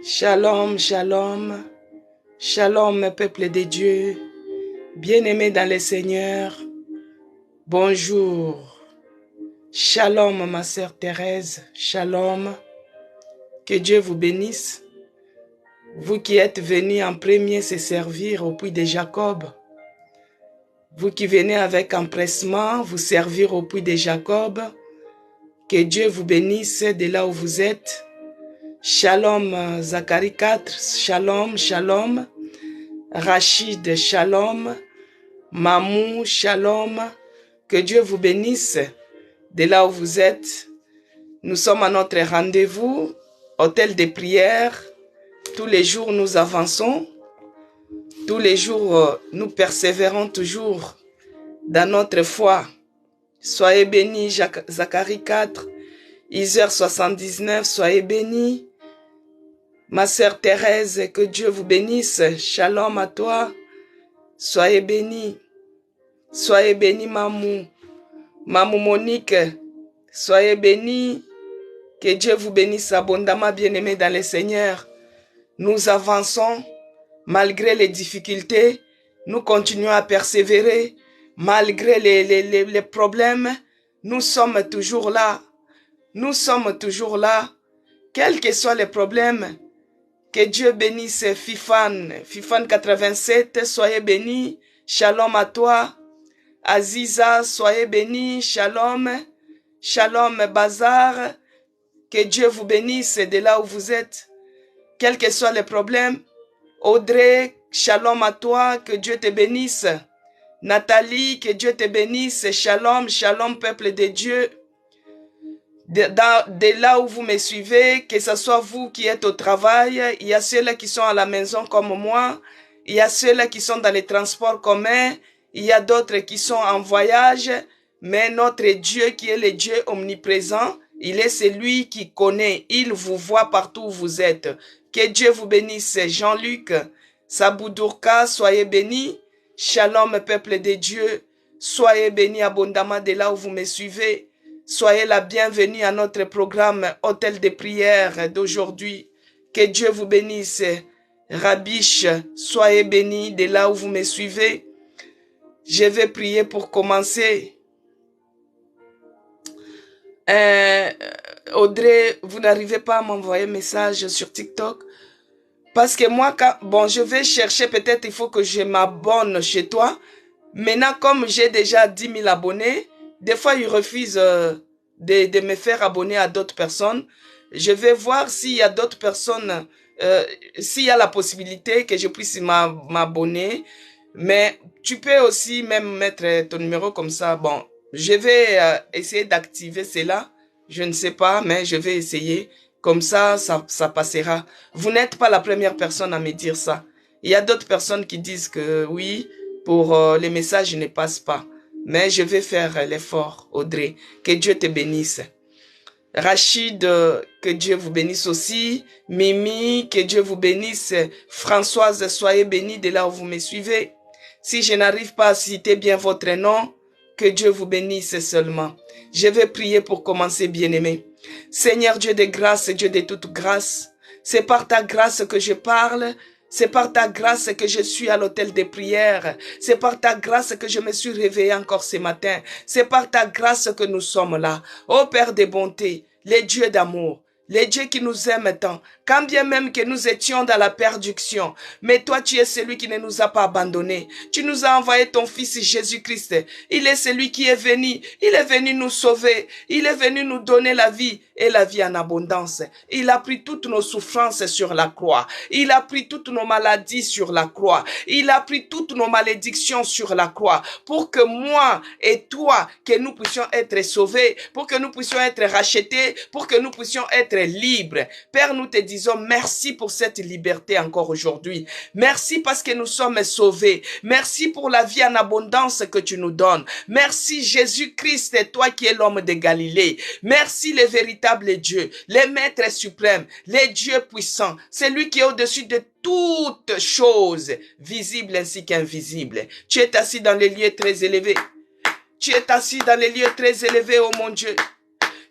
Shalom, shalom, shalom peuple de Dieu, bien-aimés dans le Seigneur, bonjour. Shalom ma sœur Thérèse, shalom, que Dieu vous bénisse. Vous qui êtes venus en premier se servir au puits de Jacob, vous qui venez avec empressement vous servir au puits de Jacob, que Dieu vous bénisse de là où vous êtes. Shalom Zacharie 4, shalom, shalom. Rachid, shalom. Mamou, shalom. Que Dieu vous bénisse de là où vous êtes. Nous sommes à notre rendez-vous, hôtel de prière. Tous les jours nous avançons. Tous les jours nous persévérons toujours dans notre foi. Soyez bénis, Zacharie 4, Isaiah 79, soyez bénis. Ma sœur Thérèse, que Dieu vous bénisse. Shalom à toi. Soyez bénis. Soyez bénis, Mamou. Mamou Monique, soyez bénis. Que Dieu vous bénisse abondamment, bien-aimés dans le Seigneur. Nous avançons malgré les difficultés. Nous continuons à persévérer. Malgré les problèmes, nous sommes toujours là. Nous sommes toujours là. Quels que soient les problèmes, que Dieu bénisse Fifan 87, soyez bénis. Shalom à toi. Aziza, soyez bénis. Shalom. Shalom Bazar. Que Dieu vous bénisse de là où vous êtes. Quels que soient les problèmes. Audrey, shalom à toi. Que Dieu te bénisse. Nathalie, que Dieu te bénisse. Shalom, shalom peuple de Dieu. De là où vous me suivez, que ce soit vous qui êtes au travail, il y a ceux-là qui sont à la maison comme moi, il y a ceux-là qui sont dans les transports communs, il y a d'autres qui sont en voyage, mais notre Dieu qui est le Dieu omniprésent, il est celui qui connaît, il vous voit partout où vous êtes. Que Dieu vous bénisse. Jean-Luc, Saboudourka, soyez bénis. Shalom peuple de Dieu, soyez bénis abondamment de là où vous me suivez. Soyez la bienvenue à notre programme Hôtel de prière d'aujourd'hui. Que Dieu vous bénisse. Rabiche, soyez bénis de là où vous me suivez. Je vais prier pour commencer. Audrey, vous n'arrivez pas à m'envoyer un message sur TikTok? Parce que moi, je vais chercher, peut-être il faut que je m'abonne chez toi. Maintenant, comme j'ai déjà 10 000 abonnés, des fois, ils refusent de me faire abonner à d'autres personnes. Je vais voir s'il y a d'autres personnes, s'il y a la possibilité que je puisse m'abonner. Mais tu peux aussi même mettre ton numéro comme ça. Bon, je vais essayer d'activer cela. Je ne sais pas, mais je vais essayer. Comme ça passera. Vous n'êtes pas la première personne à me dire ça. Il y a d'autres personnes qui disent que oui, pour les messages ne passent pas. Mais je vais faire l'effort, Audrey. Que Dieu te bénisse. Rachid, que Dieu vous bénisse aussi. Mimi, que Dieu vous bénisse. Françoise, soyez bénis de là où vous me suivez. Si je n'arrive pas à citer bien votre nom, que Dieu vous bénisse seulement. Je vais prier pour commencer, bien-aimé. Seigneur Dieu de grâce, Dieu de toute grâce, c'est par ta grâce que je parle. C'est par ta grâce que je suis à l'hôtel de prière. C'est par ta grâce que je me suis réveillé encore ce matin. C'est par ta grâce que nous sommes là. Ô Père de bonté, les dieux d'amour, les dieux qui nous aiment tant, quand bien même que nous étions dans la perdition, mais toi tu es celui qui ne nous a pas abandonnés. Tu nous as envoyé ton Fils Jésus-Christ. Il est celui qui est venu. Il est venu nous sauver. Il est venu nous donner la vie et la vie en abondance. Il a pris toutes nos souffrances sur la croix. Il a pris toutes nos maladies sur la croix. Il a pris toutes nos malédictions sur la croix pour que moi et toi, que nous puissions être sauvés, pour que nous puissions être rachetés, pour que nous puissions être libres. Père, nous te disons merci pour cette liberté encore aujourd'hui. Merci parce que nous sommes sauvés. Merci pour la vie en abondance que tu nous donnes. Merci Jésus-Christ, toi qui es l'homme de Galilée. Merci le véritable Dieu, le maître suprême, le Dieu puissant, celui qui est au-dessus de toutes choses, visibles ainsi qu'invisibles. Tu es assis dans les lieux très élevés. Tu es assis dans les lieux très élevés, oh mon Dieu.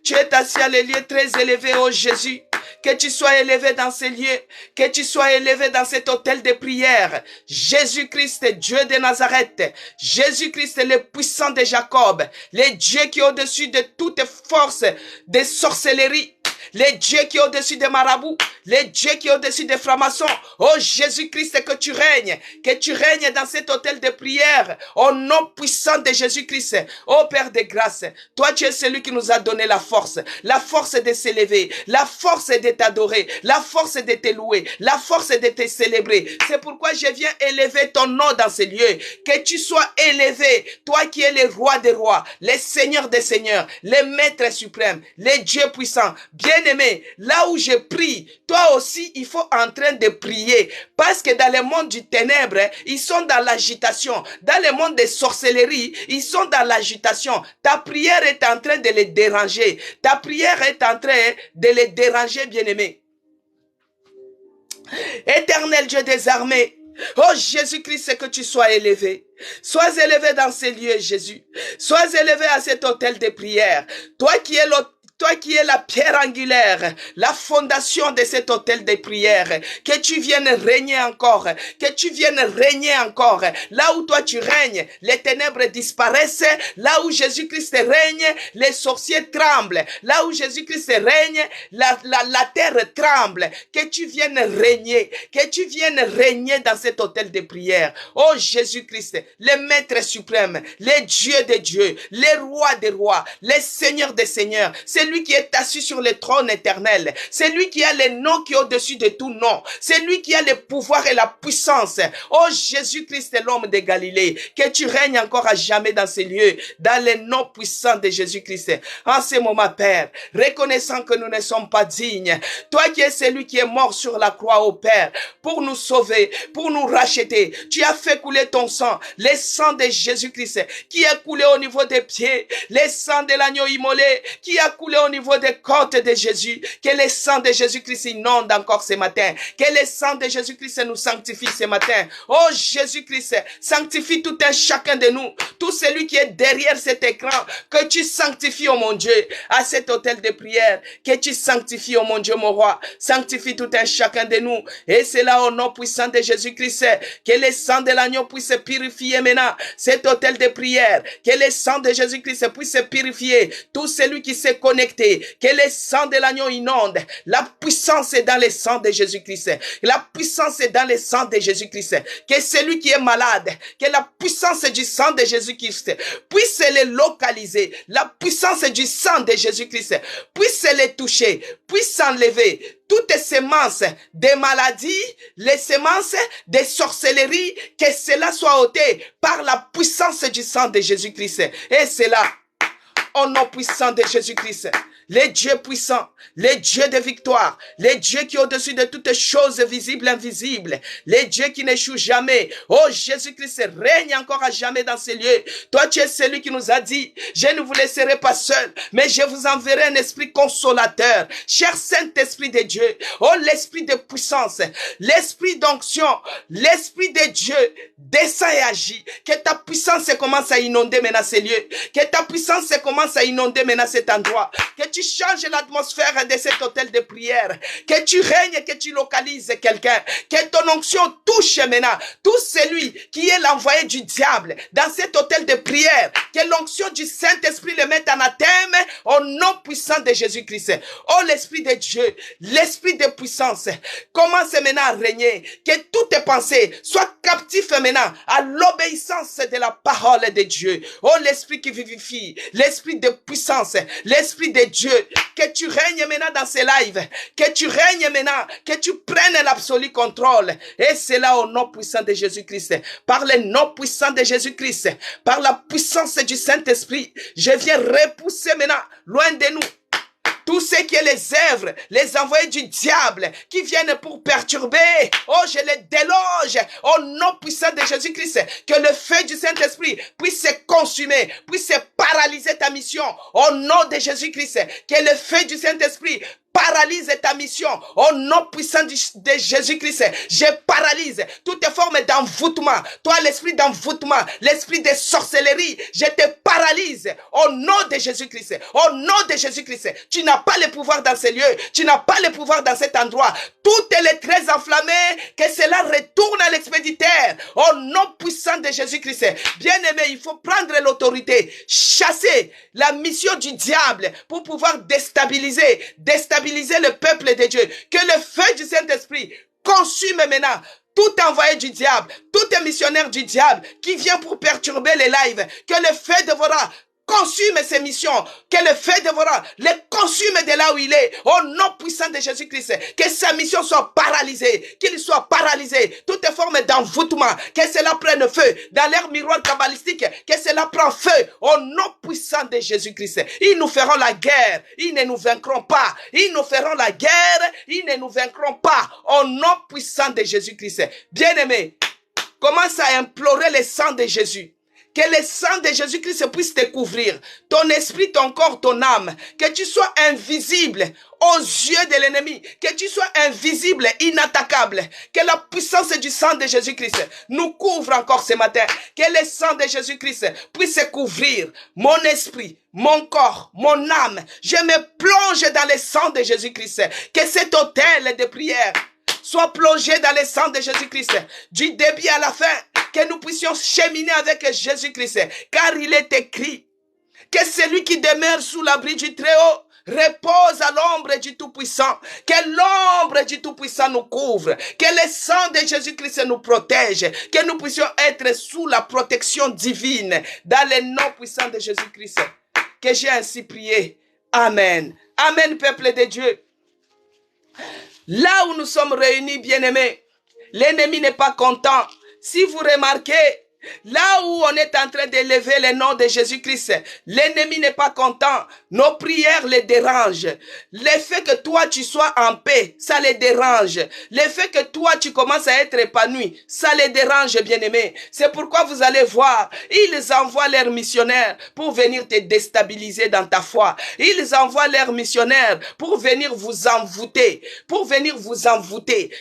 Tu es assis à les lieux très élevés, oh Jésus. Que tu sois élevé dans ces lieux. Que tu sois élevé dans cet hôtel de prière. Jésus-Christ, Dieu de Nazareth. Jésus-Christ, le puissant de Jacob. Le Dieu qui est au-dessus de toute force de sorcellerie. Le Dieu qui est au-dessus des marabouts, le Dieu qui est au-dessus des francs-maçons. Oh Jésus-Christ, que tu règnes dans cet hôtel de prière, au nom puissant de Jésus-Christ. Oh Père de grâce, toi tu es celui qui nous a donné la force de s'élever, la force de t'adorer, la force de te louer, la force de te célébrer. C'est pourquoi je viens élever ton nom dans ces lieux, que tu sois élevé, toi qui es le roi des rois, le Seigneur des seigneurs, le Maître suprême, le Dieu puissant. Bien-aimé, là où je prie, toi aussi, il faut en train de prier. Parce que dans le monde du ténèbre, ils sont dans l'agitation. Dans le monde des sorcelleries, ils sont dans l'agitation. Ta prière est en train de les déranger. Ta prière est en train de les déranger, bien-aimé. Éternel Dieu des armées, oh Jésus-Christ, que tu sois élevé. Sois élevé dans ces lieux, Jésus. Sois élevé à cet hôtel de prière. Toi qui es la pierre angulaire, la fondation de cet hôtel de prière, que tu viennes régner encore, là où toi tu règnes, les ténèbres disparaissent, là où Jésus-Christ règne, les sorciers tremblent, là où Jésus-Christ règne, la terre tremble, que tu viennes régner dans cet hôtel de prière. Oh Jésus-Christ, le Maître suprême, le Dieu des dieux, le Roi des rois, le Seigneur des seigneurs, c'est lui qui est assis sur le trône éternel. C'est lui qui a le nom qui est au-dessus de tout nom. C'est lui qui a le pouvoir et la puissance. Oh Jésus-Christ, l'homme de Galilée, que tu règnes encore à jamais dans ces lieux, dans le nom puissant de Jésus-Christ. En ce moment, Père, reconnaissant que nous ne sommes pas dignes, toi qui es celui qui est mort sur la croix, au Père, pour nous sauver, pour nous racheter, tu as fait couler ton sang, le sang de Jésus-Christ, qui a coulé au niveau des pieds, le sang de l'agneau immolé, qui a coulé au niveau des côtes de Jésus, que le sang de Jésus-Christ inonde encore ce matin, que le sang de Jésus-Christ nous sanctifie ce matin. Oh Jésus-Christ, sanctifie tout un chacun de nous, tout celui qui est derrière cet écran, que tu sanctifies, oh mon Dieu, à cet hôtel de prière, que tu sanctifies, oh mon Dieu, mon roi, sanctifie tout un chacun de nous, et c'est là au nom puissant de Jésus-Christ, que le sang de l'agneau puisse purifier maintenant cet hôtel de prière, que le sang de Jésus-Christ puisse purifier tout celui qui s'est connecté, que le sang de l'agneau inonde. La puissance est dans le sang de Jésus-Christ. La puissance est dans le sang de Jésus-Christ. Que celui qui est malade, que la puissance du sang de Jésus-Christ puisse le localiser. La puissance du sang de Jésus-Christ puisse le toucher, puisse enlever toutes les semences des maladies, les semences des sorcelleries, que cela soit ôté par la puissance du sang de Jésus-Christ. Et c'est là, au nom puissant de Jésus-Christ, le Dieu puissant, le Dieu de victoire, le Dieu qui est au-dessus de toutes choses visibles et invisibles, le Dieu qui n'échoue jamais. Oh Jésus-Christ, règne encore à jamais dans ces lieux. Toi, tu es celui qui nous a dit, je ne vous laisserai pas seul, mais je vous enverrai un esprit consolateur. Cher Saint-Esprit de Dieu, oh l'esprit de puissance, l'esprit d'onction, l'esprit de Dieu, descend et agit. Que ta puissance commence à inonder maintenant ces lieux. Que ta puissance commence à inonder maintenant cet endroit. Que tu changes l'atmosphère de cet hôtel de prière. Que tu règnes, que tu localises quelqu'un. Que ton onction touche maintenant tout celui qui est l'envoyé du diable dans cet hôtel de prière. Que l'onction du Saint-Esprit le mette en anathème au nom puissant de Jésus-Christ. Oh l'Esprit de Dieu, l'Esprit de puissance, commence maintenant à régner. Que toutes tes pensées soient captives maintenant à l'obéissance de la parole de Dieu. Oh l'Esprit qui vivifie, l'Esprit de puissance, l'Esprit de Dieu, que tu règnes maintenant dans ces lives, que tu règnes maintenant, que tu prennes l'absolu contrôle. Et c'est là au nom puissant de Jésus-Christ, par le nom puissant de Jésus-Christ, par la puissance du Saint-Esprit, je viens repousser maintenant loin de nous tout ce qui est les œuvres, les envoyés du diable qui viennent pour perturber. Oh, je les déloge au nom puissant de Jésus-Christ. Que le feu du Saint-Esprit puisse se consumer, puisse paralyser ta mission au nom de Jésus-Christ. Que le feu du Saint-Esprit paralyse ta mission. Au nom puissant de Jésus-Christ, je paralyse toutes formes d'envoûtement. Toi, l'esprit d'envoûtement, l'esprit de sorcellerie, je te paralyse au nom de Jésus-Christ. Au nom de Jésus-Christ, tu n'as pas le pouvoir dans ces lieux. Tu n'as pas le pouvoir dans cet endroit. Toutes les traits enflammés, que cela retourne à l'expéditeur. Au nom puissant de Jésus-Christ. Bien-aimé, il faut prendre l'autorité, chasser la mission du diable pour pouvoir déstabiliser le peuple de Dieu. Que le feu du Saint-Esprit consume maintenant tout envoyé du diable, tout missionnaire du diable qui vient pour perturber les lives. Que le feu dévorant consume ses missions, que le feu dévorant les consume de là où il est, au nom puissant de Jésus-Christ, que sa mission soit paralysée, qu'il soit paralysé, toute forme d'envoûtement, que cela prenne feu, dans l'air miroir kabbalistique, que cela prenne feu, au nom puissant de Jésus-Christ. Ils nous feront la guerre, ils ne nous vaincront pas, ils nous feront la guerre, ils ne nous vaincront pas, au nom puissant de Jésus-Christ. Bien-aimé, commence à implorer le sang de Jésus. Que le sang de Jésus-Christ puisse te couvrir, ton esprit, ton corps, ton âme. Que tu sois invisible aux yeux de l'ennemi. Que tu sois invisible, inattaquable. Que la puissance du sang de Jésus-Christ nous couvre encore ce matin. Que le sang de Jésus-Christ puisse couvrir mon esprit, mon corps, mon âme. Je me plonge dans le sang de Jésus-Christ. Que cet autel de prière soit plongé dans le sang de Jésus-Christ, du début à la fin, que nous puissions cheminer avec Jésus-Christ, car il est écrit que celui qui demeure sous l'abri du Très-Haut repose à l'ombre du Tout-Puissant, que l'ombre du Tout-Puissant nous couvre, que le sang de Jésus-Christ nous protège, que nous puissions être sous la protection divine, dans le nom puissant de Jésus-Christ, que j'ai ainsi prié. Amen. Amen, peuple de Dieu. Là où nous sommes réunis, bien-aimés, l'ennemi n'est pas content. Si vous remarquez, là où on est en train d'élever le nom de Jésus-Christ, l'ennemi n'est pas content. Nos prières les dérangent. Le fait que toi tu sois en paix, ça les dérange. Le fait que toi tu commences à être épanoui, ça les dérange, bien-aimés. C'est pourquoi vous allez voir, ils envoient leurs missionnaires pour venir te déstabiliser dans ta foi. Ils envoient leurs missionnaires pour venir vous envoûter,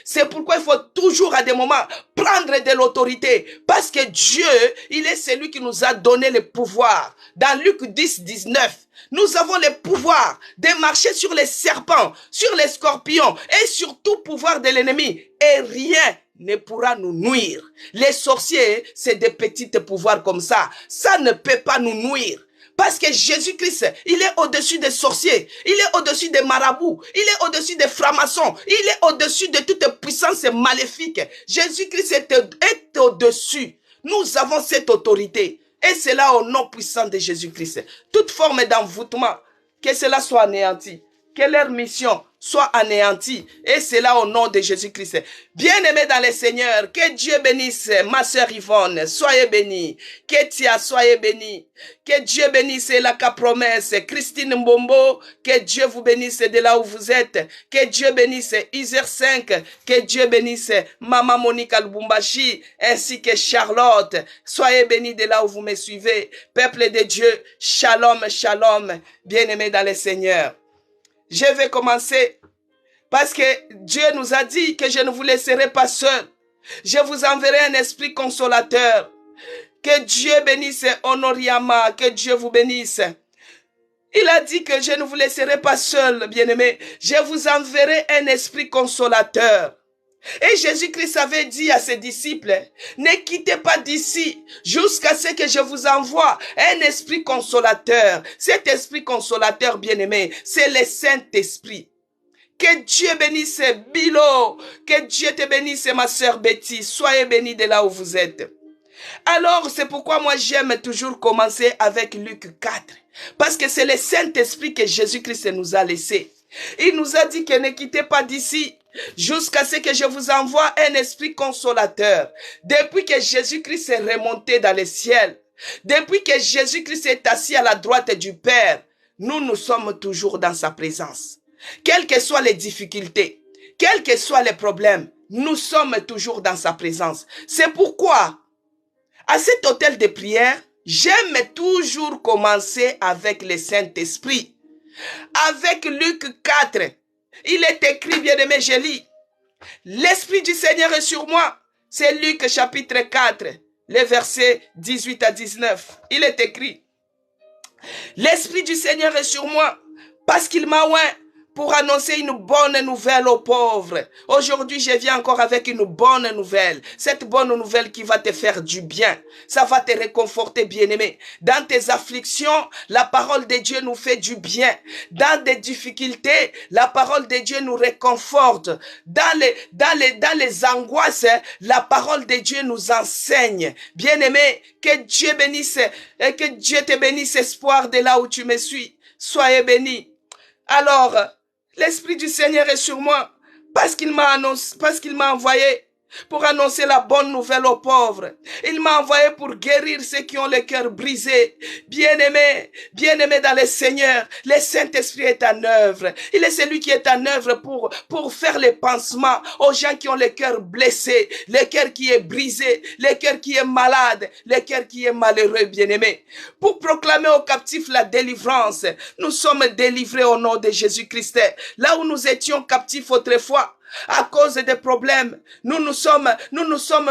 C'est pourquoi il faut toujours à des moments prendre de l'autorité, parce que Dieu, il est celui qui nous a donné le pouvoir. Dans Luc 10, 19, nous avons le pouvoir de marcher sur les serpents, sur les scorpions et sur tout pouvoir de l'ennemi. Et rien ne pourra nous nuire. Les sorciers, c'est des petits pouvoirs comme ça. Ça ne peut pas nous nuire. Parce que Jésus-Christ, il est au-dessus des sorciers, il est au-dessus des marabouts, il est au-dessus des francs-maçons, il est au-dessus de toute puissance maléfique. Jésus-Christ est au-dessus. Nous avons cette autorité. Et c'est là au nom puissant de Jésus-Christ. Toute forme d'envoûtement, que cela soit anéanti. Que leur mission soit anéantie. Et c'est là au nom de Jésus-Christ. Bien-aimés dans le Seigneur, que Dieu bénisse ma sœur Yvonne. Soyez bénis. Ketia, soyez bénis. Que Dieu bénisse la promesse. Christine Mbombo, que Dieu vous bénisse de là où vous êtes. Que Dieu bénisse Iser 5. Que Dieu bénisse Maman Monica Lubumbashi, ainsi que Charlotte. Soyez bénis de là où vous me suivez. Peuple de Dieu, shalom, shalom. Bien-aimés dans le Seigneur. Je vais commencer parce que Dieu nous a dit que je ne vous laisserai pas seul. Je vous enverrai un esprit consolateur. Que Dieu bénisse Honoriama, que Dieu vous bénisse. Il a dit que je ne vous laisserai pas seul, bien-aimés. Je vous enverrai un esprit consolateur. Et Jésus-Christ avait dit à ses disciples, ne quittez pas d'ici jusqu'à ce que je vous envoie un esprit consolateur. Cet esprit consolateur, bien-aimé, c'est le Saint-Esprit. Que Dieu bénisse Bilo, que Dieu te bénisse ma sœur Betty, soyez bénis de là où vous êtes. Alors, c'est pourquoi moi j'aime toujours commencer avec Luc 4, parce que c'est le Saint-Esprit que Jésus-Christ nous a laissé. Il nous a dit que ne quittez pas d'ici jusqu'à ce que je vous envoie un esprit consolateur. Depuis que Jésus-Christ est remonté dans les ciels, depuis que Jésus-Christ est assis à la droite du Père, nous sommes toujours dans sa présence. Quelles que soient les difficultés, quels que soient les problèmes, nous sommes toujours dans sa présence. C'est pourquoi, à cet hôtel de prière, j'aime toujours commencer avec le Saint-Esprit. Avec Luc 4, Il est écrit, bien-aimé, je lis. L'Esprit du Seigneur est sur moi. C'est Luc chapitre 4, les versets 18 à 19. Il est écrit. L'Esprit du Seigneur est sur moi parce qu'il m'a oint pour annoncer une bonne nouvelle aux pauvres. Aujourd'hui, je viens encore avec une bonne nouvelle. Cette bonne nouvelle qui va te faire du bien. Ça va te réconforter, bien-aimé. Dans tes afflictions, la parole de Dieu nous fait du bien. Dans des difficultés, la parole de Dieu nous réconforte. Dans les angoisses, la parole de Dieu nous enseigne. Bien-aimé, que Dieu bénisse et que Dieu te bénisse, espoir, de là où tu me suis. Soyez bénis. Alors, l'Esprit du Seigneur est sur moi parce qu'il m'a envoyé pour annoncer la bonne nouvelle aux pauvres. Il m'a envoyé pour guérir ceux qui ont le cœur brisé. Bien-aimé dans le Seigneur, le Saint-Esprit est en œuvre. Il est celui qui est en œuvre pour faire les pansements aux gens qui ont le cœur blessé, le cœur qui est brisé, le cœur qui est malade, le cœur qui est malheureux, bien-aimé. Pour proclamer aux captifs la délivrance. Nous sommes délivrés au nom de Jésus-Christ. Là où nous étions captifs autrefois, à cause des problèmes, nous nous sommes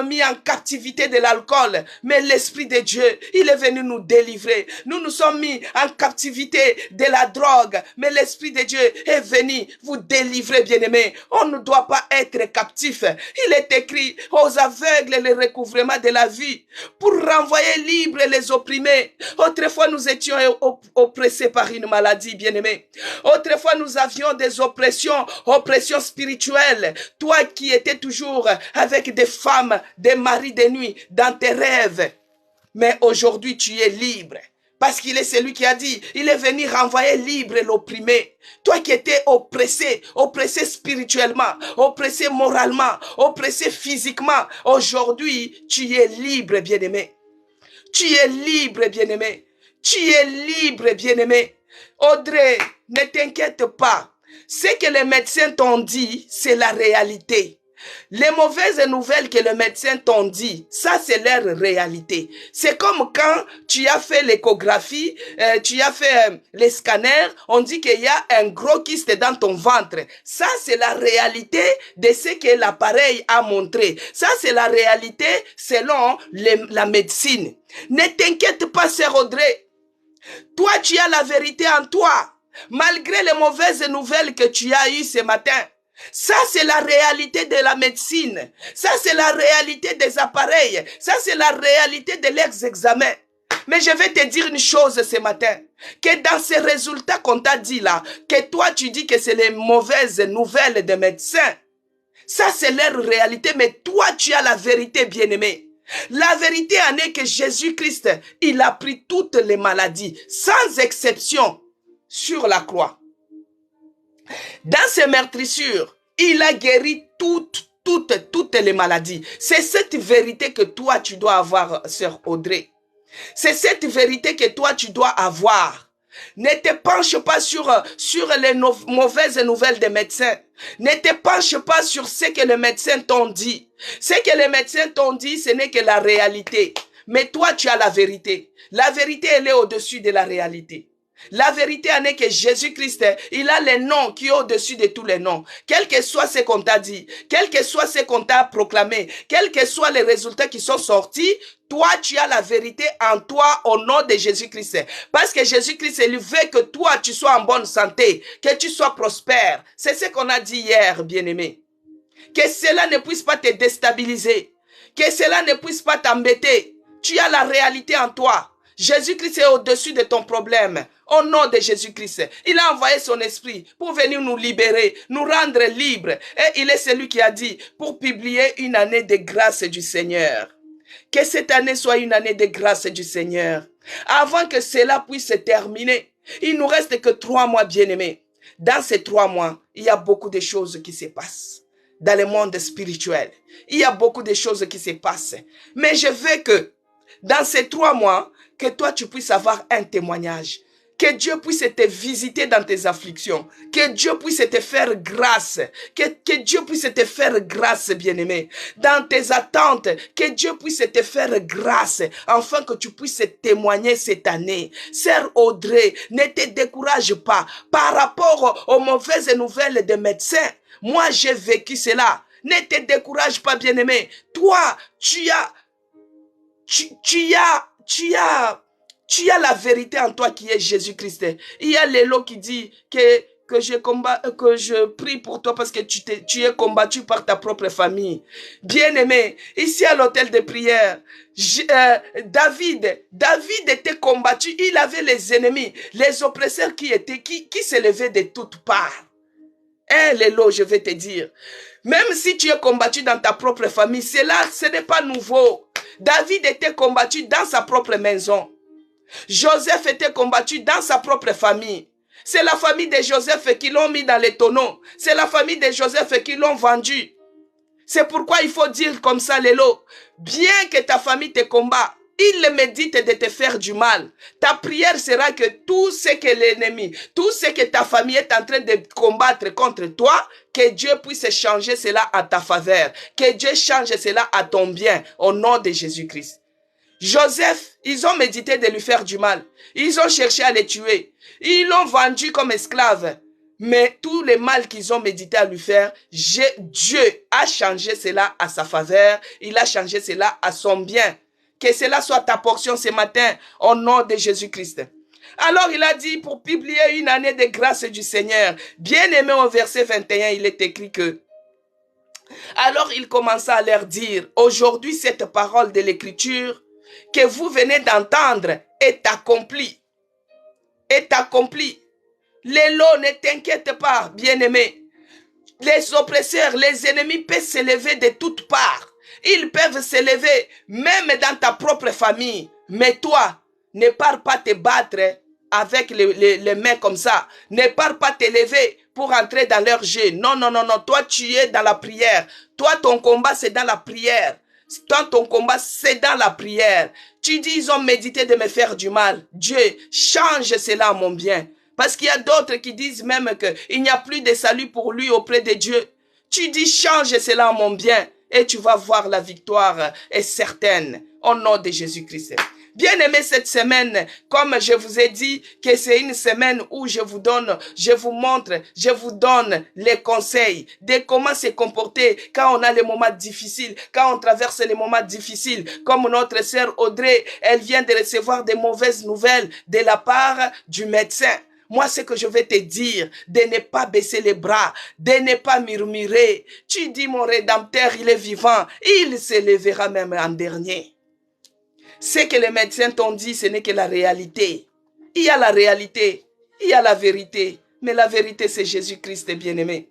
mis en captivité de l'alcool, mais l'Esprit de Dieu, il est venu nous délivrer. Nous nous sommes mis en captivité de la drogue, mais l'Esprit de Dieu est venu vous délivrer, bien-aimés. On ne doit pas être captif. Il est écrit aux aveugles le recouvrement de la vie, pour renvoyer libres les opprimés. Autrefois, nous étions oppressés par une maladie, bien-aimés. Autrefois, nous avions des oppressions spirituelles. Toi qui étais toujours avec des femmes, des maris de nuit dans tes rêves. Mais aujourd'hui, tu es libre. Parce qu'il est celui qui a dit, il est venu renvoyer libre l'opprimé. Toi qui étais oppressé spirituellement, oppressé moralement, oppressé physiquement. Aujourd'hui, tu es libre, bien-aimé. Tu es libre, bien-aimé. Tu es libre, bien-aimé. Audrey, ne t'inquiète pas. Ce que les médecins t'ont dit, c'est la réalité. Les mauvaises nouvelles que les médecins t'ont dit, ça c'est leur réalité. C'est comme quand tu as fait l'échographie, tu as fait les scanners, on dit qu'il y a un gros kyste dans ton ventre. Ça c'est la réalité de ce que l'appareil a montré. Ça c'est la réalité selon la médecine. Ne t'inquiète pas, sœur Audrey. Toi tu as la vérité en toi. Malgré les mauvaises nouvelles que tu as eues ce matin, ça c'est la réalité de la médecine, ça c'est la réalité des appareils, ça c'est la réalité de l'examen. Mais je vais te dire une chose ce matin, que dans ces résultats qu'on t'a dit là, que toi tu dis que c'est les mauvaises nouvelles des médecins, ça c'est leur réalité, mais toi tu as la vérité, bien-aimé. La vérité en est que Jésus-Christ, il a pris toutes les maladies, sans exception, sur la croix. Dans ses meurtrissures, il a guéri toutes les maladies. C'est cette vérité que toi tu dois avoir, sœur Audrey. C'est cette vérité que toi tu dois avoir. Ne te penche pas sur les mauvaises nouvelles des médecins. Ne te penche pas sur ce que les médecins t'ont dit. Ce que les médecins t'ont dit, ce n'est que la réalité. Mais toi, tu as la vérité. La vérité, elle est au-dessus de la réalité. La vérité en est que Jésus-Christ, il a le nom qui est au-dessus de tous les noms. Quel que soit ce qu'on t'a dit, quel que soit ce qu'on t'a proclamé, quels que soient les résultats qui sont sortis, toi, tu as la vérité en toi au nom de Jésus-Christ. Parce que Jésus-Christ, il veut que toi, tu sois en bonne santé, que tu sois prospère. C'est ce qu'on a dit hier, bien-aimé. Que cela ne puisse pas te déstabiliser. Que cela ne puisse pas t'embêter. Tu as la réalité en toi. Jésus-Christ est au-dessus de ton problème. Au nom de Jésus-Christ, il a envoyé son esprit pour venir nous libérer, nous rendre libres. Et il est celui qui a dit pour publier une année de grâce du Seigneur. Que cette année soit une année de grâce du Seigneur. Avant que cela puisse se terminer, il nous reste que 3 mois, bien-aimés. Dans ces 3 mois, il y a beaucoup de choses qui se passent. Dans le monde spirituel, il y a beaucoup de choses qui se passent. Mais je veux que dans ces 3 mois, que toi tu puisses avoir un témoignage. Que Dieu puisse te visiter dans tes afflictions. Que Dieu puisse te faire grâce. Que Dieu puisse te faire grâce, bien-aimé. Dans tes attentes, que Dieu puisse te faire grâce, afin que tu puisses témoigner cette année. Sœur Audrey, ne te décourage pas par rapport aux mauvaises nouvelles des médecins. Moi, j'ai vécu cela. Ne te décourage pas, bien-aimé. Toi, tu as la vérité en toi qui est Jésus-Christ. Il y a Lélo qui dit que je prie pour toi parce que tu es combattu par ta propre famille. Bien-aimé, ici à l'hôtel de prière, David était combattu. Il avait les ennemis, les oppresseurs qui s'élevaient de toutes parts. Lélo, je vais te dire, même si tu es combattu dans ta propre famille, ce n'est pas nouveau. David était combattu dans sa propre maison. Joseph était combattu dans sa propre famille. C'est la famille de Joseph qui l'ont mis dans les tonneaux. C'est la famille de Joseph qui l'ont vendu. C'est pourquoi il faut dire comme ça, Lélo, bien que ta famille te combat, il médite de te faire du mal. Ta prière sera que tout ce que l'ennemi, tout ce que ta famille est en train de combattre contre toi, que Dieu puisse changer cela à ta faveur. Que Dieu change cela à ton bien, au nom de Jésus-Christ. Joseph, ils ont médité de lui faire du mal. Ils ont cherché à le tuer. Ils l'ont vendu comme esclave. Mais tout le mal qu'ils ont médité à lui faire, Dieu a changé cela à sa faveur. Il a changé cela à son bien. Que cela soit ta portion ce matin, au nom de Jésus-Christ. Alors il a dit, pour publier une année de grâce du Seigneur, bien aimé au verset 21, il est écrit que, alors il commença à leur dire, aujourd'hui cette parole de l'Écriture que vous venez d'entendre est accomplie. Est accomplie. Les lots, ne t'inquiète pas, bien-aimé. Les oppresseurs, les ennemis peuvent s'élever de toutes parts. Ils peuvent s'élever même dans ta propre famille. Mais toi, ne pars pas te battre avec les mains comme ça. Ne pars pas t'élever pour entrer dans leur jeu. Non, non, non, non. Toi, tu es dans la prière. Toi, ton combat, c'est dans la prière. Toi, ton combat, c'est dans la prière. Tu dis, ils ont médité de me faire du mal. Dieu, change cela à mon bien. Parce qu'il y a d'autres qui disent même qu'il n'y a plus de salut pour lui auprès de Dieu. Tu dis, change cela à mon bien. Et tu vas voir la victoire est certaine. Au nom de Jésus-Christ. Bien aimé, cette semaine, comme je vous ai dit, que c'est une semaine où je vous donne les conseils de comment se comporter quand on a les moments difficiles, quand on traverse les moments difficiles. Comme notre sœur Audrey, elle vient de recevoir des mauvaises nouvelles de la part du médecin. Moi, ce que je vais te dire, de ne pas baisser les bras, de ne pas murmurer. Tu dis, mon Rédempteur, il est vivant. Il se lèvera même en dernier. Ce que les médecins t'ont dit, ce n'est que la réalité. Il y a la réalité, il y a la vérité. Mais la vérité, c'est Jésus-Christ, bien-aimé.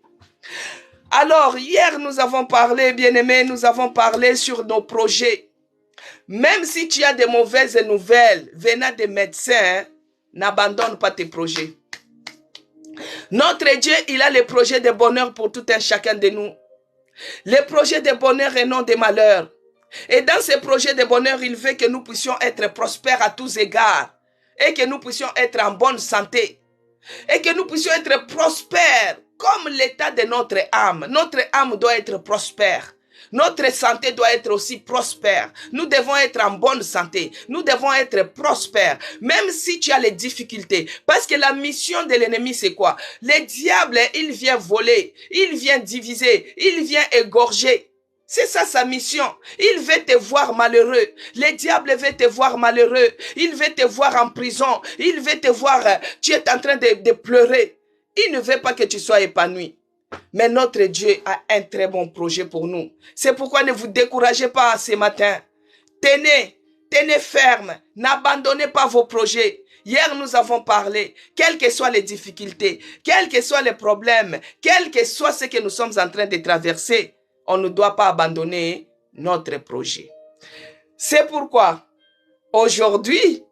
Alors, hier, nous avons parlé, bien-aimé, nous avons parlé sur nos projets. Même si tu as des mauvaises nouvelles venant des médecins, n'abandonne pas tes projets. Notre Dieu, il a les projets de bonheur pour tout un chacun de nous. Les projets de bonheur et non de malheur. Et dans ces projets de bonheur, il veut que nous puissions être prospères à tous égards. Et que nous puissions être en bonne santé. Et que nous puissions être prospères comme l'état de notre âme. Notre âme doit être prospère. Notre santé doit être aussi prospère. Nous devons être en bonne santé. Nous devons être prospères. Même si tu as les difficultés. Parce que la mission de l'ennemi, c'est quoi? Le diable, il vient voler. Il vient diviser. Il vient égorger. C'est ça sa mission. Il veut te voir malheureux. Le diable veut te voir malheureux. Il veut te voir en prison. Il veut te voir, tu es en train de pleurer. Il ne veut pas que tu sois épanoui. Mais notre Dieu a un très bon projet pour nous. C'est pourquoi ne vous découragez pas ce matin. Tenez ferme. N'abandonnez pas vos projets. Hier, nous avons parlé, quelles que soient les difficultés, quels que soient les problèmes, quel que soit ce que nous sommes en train de traverser, on ne doit pas abandonner notre projet. C'est pourquoi, aujourd'hui,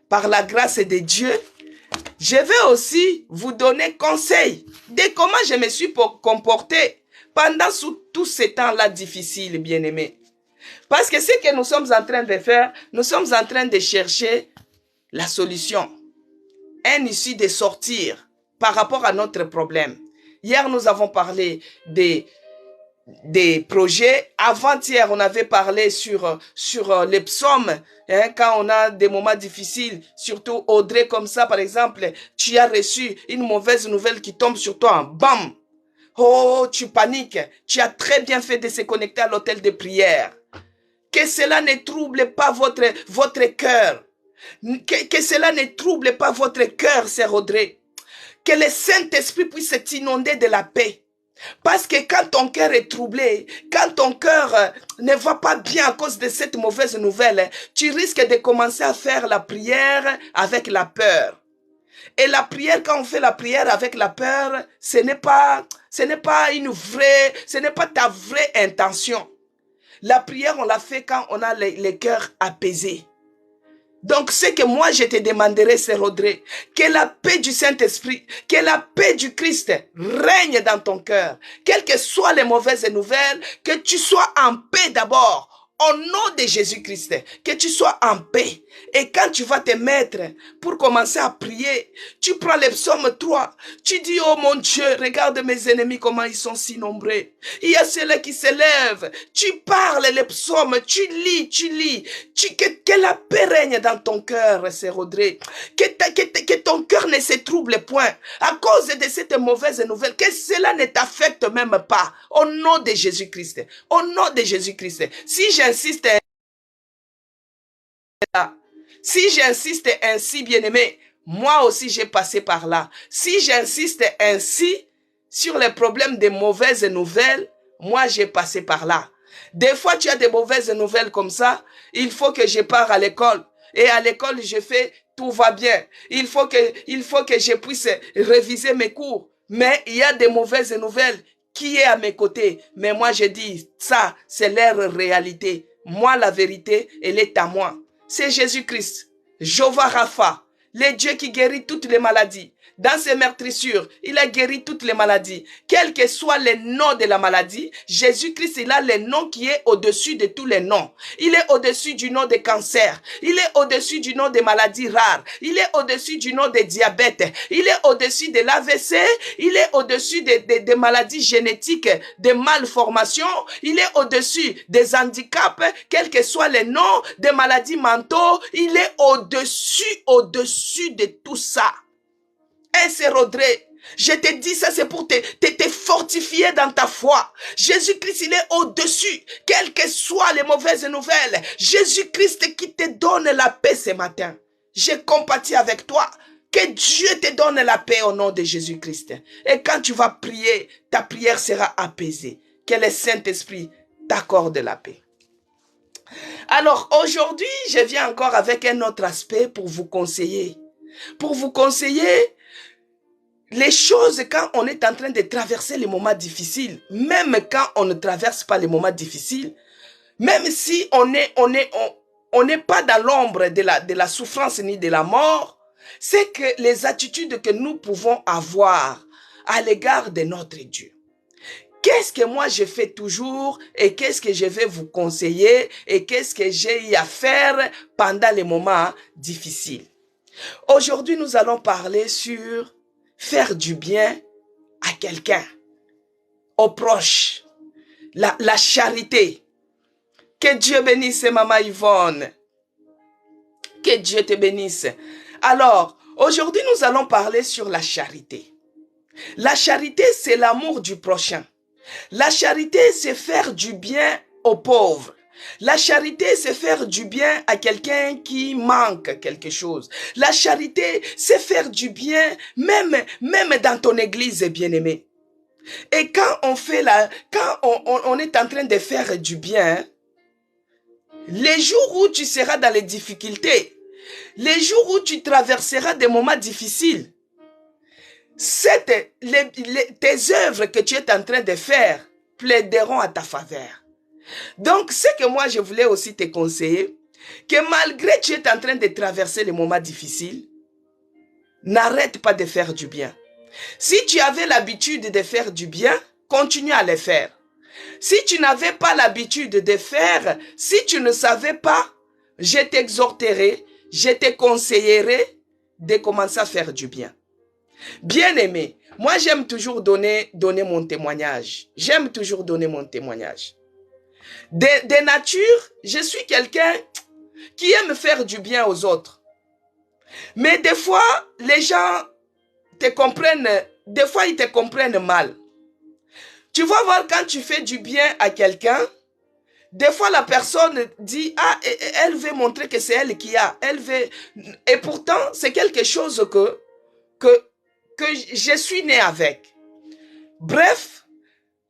par la grâce de Dieu, je vais aussi vous donner conseil de comment je me suis comporté pendant tout ce temps-là difficile, bien-aimé. Parce que ce que nous sommes en train de faire, nous sommes en train de chercher la solution. une issue de sortir par rapport à notre problème. Hier, nous avons parlé des projets. Avant-hier, on avait parlé sur les psaumes. Hein, quand on a des moments difficiles, surtout Audrey comme ça, par exemple, tu as reçu une mauvaise nouvelle qui tombe sur toi. Bam! Oh, tu paniques. Tu as très bien fait de se connecter à l'hôtel de prière. Que cela ne trouble pas votre cœur. Que cela ne trouble pas votre cœur, sœur Audrey. Que le Saint-Esprit puisse t'inonder de la paix. Parce que quand ton cœur est troublé, quand ton cœur ne va pas bien à cause de cette mauvaise nouvelle, tu risques de commencer à faire la prière avec la peur. Et la prière, quand on fait la prière avec la peur, ce n'est pas ta vraie intention. La prière, on la fait quand on a les cœurs apaisés. Donc, ce que moi, je te demanderai, c'est Audrey, que la paix du Saint-Esprit, que la paix du Christ règne dans ton cœur. Quelles que soient les mauvaises nouvelles, que tu sois en paix d'abord. Au nom de Jésus-Christ, que tu sois en paix. Et quand tu vas te mettre pour commencer à prier, tu prends le psaume 3. Tu dis, oh mon Dieu, regarde mes ennemis, comment ils sont si nombreux. Il y a ceux-là qui s'élèvent. Tu parles les psaumes, tu lis. Que la paix règne dans ton cœur, c'est Audrey. Que ton cœur ne se trouble point à cause de cette mauvaise nouvelle. Que cela ne t'affecte même pas. Au nom de Jésus-Christ. Au nom de Jésus-Christ. Si j'insiste ainsi, bien-aimé, moi aussi j'ai passé par là. Si j'insiste ainsi sur les problèmes des mauvaises nouvelles, moi j'ai passé par là. Des fois tu as des mauvaises nouvelles comme ça, il faut que je parte à l'école. Et à l'école je fais tout va bien. Il faut que je puisse réviser mes cours. Mais il y a des mauvaises nouvelles qui est à mes côtés. Mais moi je dis, ça c'est leur réalité. Moi la vérité, elle est à moi. C'est Jésus-Christ, Jéhovah Rapha, le Dieu qui guérit toutes les maladies. Dans ses meurtrissures, il a guéri toutes les maladies. Quel que soit le nom de la maladie, Jésus-Christ, il a le nom qui est au-dessus de tous les noms. Il est au-dessus du nom de cancer. Il est au-dessus du nom des maladies rares. Il est au-dessus du nom des diabètes. Il est au-dessus de l'AVC. Il est au-dessus des maladies génétiques, des malformations. Il est au-dessus des handicaps, quel que soit le nom, des maladies mentaux. Il est au-dessus de tout ça. Et c'est Audrey, je te dis ça, c'est pour te fortifier dans ta foi. Jésus-Christ, il est au-dessus, quelles que soient les mauvaises nouvelles. Jésus-Christ qui te donne la paix ce matin. Je compatis avec toi. Que Dieu te donne la paix au nom de Jésus-Christ. Et quand tu vas prier, ta prière sera apaisée. Que le Saint-Esprit t'accorde la paix. Alors aujourd'hui, je viens encore avec un autre aspect pour vous conseiller. Pour vous conseiller les choses quand on est en train de traverser les moments difficiles, même quand on ne traverse pas les moments difficiles, même si on n'est pas dans l'ombre de la souffrance ni de la mort, c'est que les attitudes que nous pouvons avoir à l'égard de notre Dieu. Qu'est-ce que moi je fais toujours et qu'est-ce que je vais vous conseiller et qu'est-ce que j'ai eu à faire pendant les moments difficiles. Aujourd'hui, nous allons parler sur faire du bien à quelqu'un, aux proches, la charité. Que Dieu bénisse Maman Yvonne. Que Dieu te bénisse. Alors, aujourd'hui, nous allons parler sur la charité. La charité, c'est l'amour du prochain. La charité, c'est faire du bien aux pauvres. La charité, c'est faire du bien à quelqu'un qui manque quelque chose. La charité, c'est faire du bien même dans ton église, bien-aimé. Et quand on est en train de faire du bien, les jours où tu seras dans les difficultés, les jours où tu traverseras des moments difficiles, tes œuvres que tu es en train de faire plaideront à ta faveur. Donc, ce que moi, je voulais aussi te conseiller, que malgré que tu es en train de traverser les moments difficiles, n'arrête pas de faire du bien. Si tu avais l'habitude de faire du bien, continue à le faire. Si tu n'avais pas l'habitude de faire, si tu ne savais pas, je t'exhorterai, je te conseillerai de commencer à faire du bien. Bien aimé, moi j'aime toujours donner mon témoignage. J'aime toujours donner mon témoignage. De nature, je suis quelqu'un qui aime faire du bien aux autres. Mais des fois, les gens te comprennent, des fois ils te comprennent mal. Tu vas voir quand tu fais du bien à quelqu'un, des fois la personne dit, ah, elle veut montrer que c'est elle qui a, elle veut, et pourtant c'est quelque chose que je suis né avec. Bref,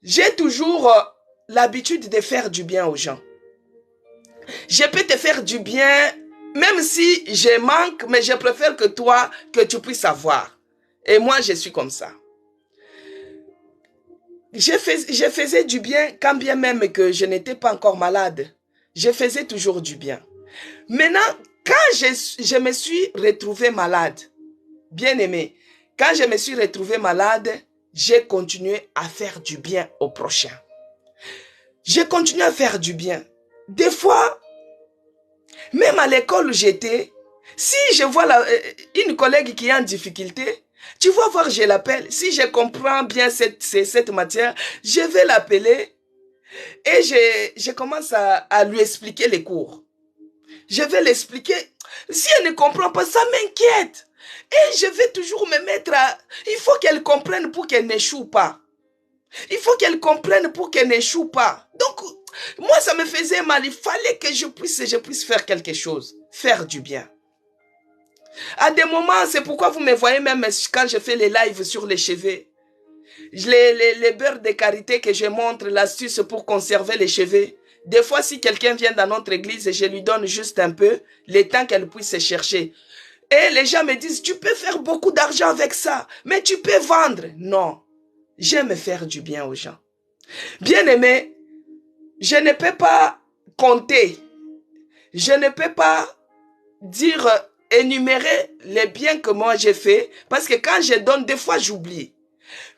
j'ai toujours l'habitude de faire du bien aux gens. Je peux te faire du bien, même si je manque, mais je préfère que toi, que tu puisses avoir. Et moi, je suis comme ça. Je faisais du bien quand bien même que je n'étais pas encore malade. Je faisais toujours du bien. Maintenant, quand je me suis retrouvé malade, bien aimé, quand je me suis retrouvé malade, j'ai continué à faire du bien au prochain. J'ai continué à faire du bien. Des fois, même à l'école où j'étais, si je vois une collègue qui est en difficulté, tu vas voir, je l'appelle. Si je comprends bien cette matière, je vais l'appeler et je commence à lui expliquer les cours. Je vais l'expliquer. Si elle ne comprend pas, ça m'inquiète. Et je vais toujours me mettre à... Il faut qu'elle comprenne pour qu'elle n'échoue pas. Il faut qu'elle comprenne pour qu'elle n'échoue pas. Donc, moi, ça me faisait mal. Il fallait que je puisse faire quelque chose. Faire du bien. À des moments, c'est pourquoi vous me voyez même quand je fais les lives sur les cheveux. Les beurres de karité que je montre, l'astuce pour conserver les cheveux. Des fois, si quelqu'un vient dans notre église, je lui donne juste un peu, le temps qu'elle puisse se chercher. Et les gens me disent, tu peux faire beaucoup d'argent avec ça, mais tu peux vendre. Non, j'aime faire du bien aux gens. Bien aimé, je ne peux pas compter. Je ne peux pas dire, énumérer les biens que moi j'ai fait, parce que quand je donne, des fois j'oublie.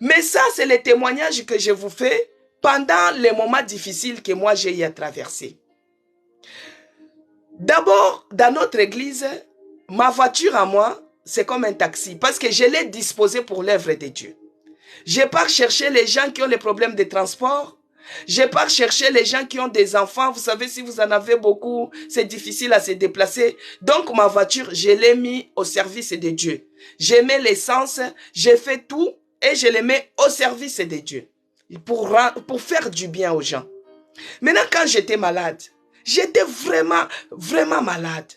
Mais ça, c'est les témoignages que je vous fais pendant les moments difficiles que moi j'ai eu à traverser. D'abord, dans notre église, ma voiture à moi, c'est comme un taxi, parce que je l'ai disposé pour l'œuvre de Dieu. Je pars chercher les gens qui ont les problèmes de transport. Je pars chercher les gens qui ont des enfants. Vous savez, si vous en avez beaucoup, c'est difficile à se déplacer. Donc, ma voiture, je l'ai mis au service de Dieu. Je mets l'essence, je fais tout et je les mets au service de Dieu. Pour faire du bien aux gens. Maintenant, quand j'étais malade, j'étais vraiment, vraiment malade.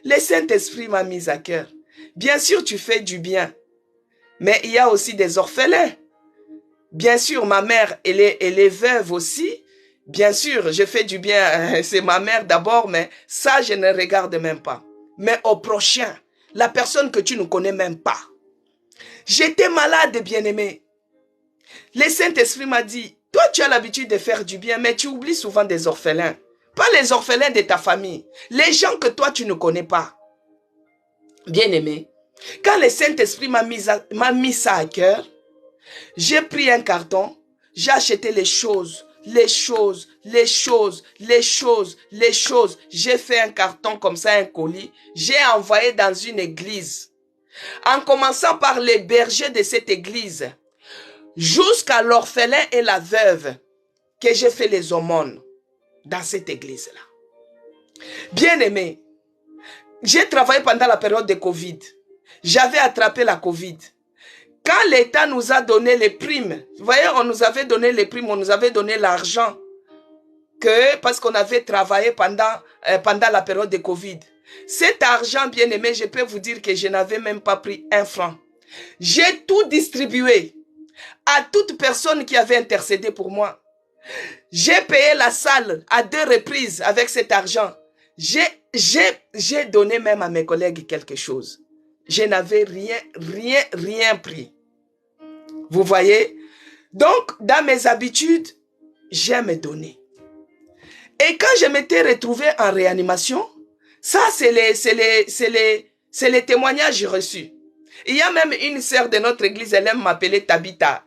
Le Saint-Esprit m'a mis à cœur. Bien sûr, tu fais du bien. Mais il y a aussi des orphelins. Bien sûr, ma mère, elle est veuve aussi. Bien sûr, je fais du bien, c'est ma mère d'abord, mais ça, je ne regarde même pas. Mais au prochain, la personne que tu ne connais même pas. J'étais malade, bien-aimé. Le Saint-Esprit m'a dit, toi, tu as l'habitude de faire du bien, mais tu oublies souvent des orphelins. Pas les orphelins de ta famille, les gens que toi, tu ne connais pas. Bien-aimé, quand le Saint-Esprit m'a mis ça à cœur, j'ai pris un carton, j'ai acheté les choses. J'ai fait un carton comme ça, un colis. J'ai envoyé dans une église. En commençant par les bergers de cette église, jusqu'à l'orphelin et la veuve, que j'ai fait les aumônes dans cette église-là. Bien aimé, j'ai travaillé pendant la période de Covid. J'avais attrapé la Covid. Quand l'État nous a donné les primes, vous voyez, on nous avait donné les primes, on nous avait donné l'argent, parce qu'on avait travaillé pendant la période de Covid. Cet argent, bien aimé, je peux vous dire que je n'avais même pas pris un franc. J'ai tout distribué à toute personne qui avait intercédé pour moi. J'ai payé la salle à 2 reprises avec cet argent. J'ai donné même à mes collègues quelque chose. Je n'avais rien pris. Vous voyez? Donc, dans mes habitudes, j'aime donner. Et quand je m'étais retrouvé en réanimation, ça, c'est les témoignages reçus. Il y a même une sœur de notre église, elle aime m'appeler Tabitha.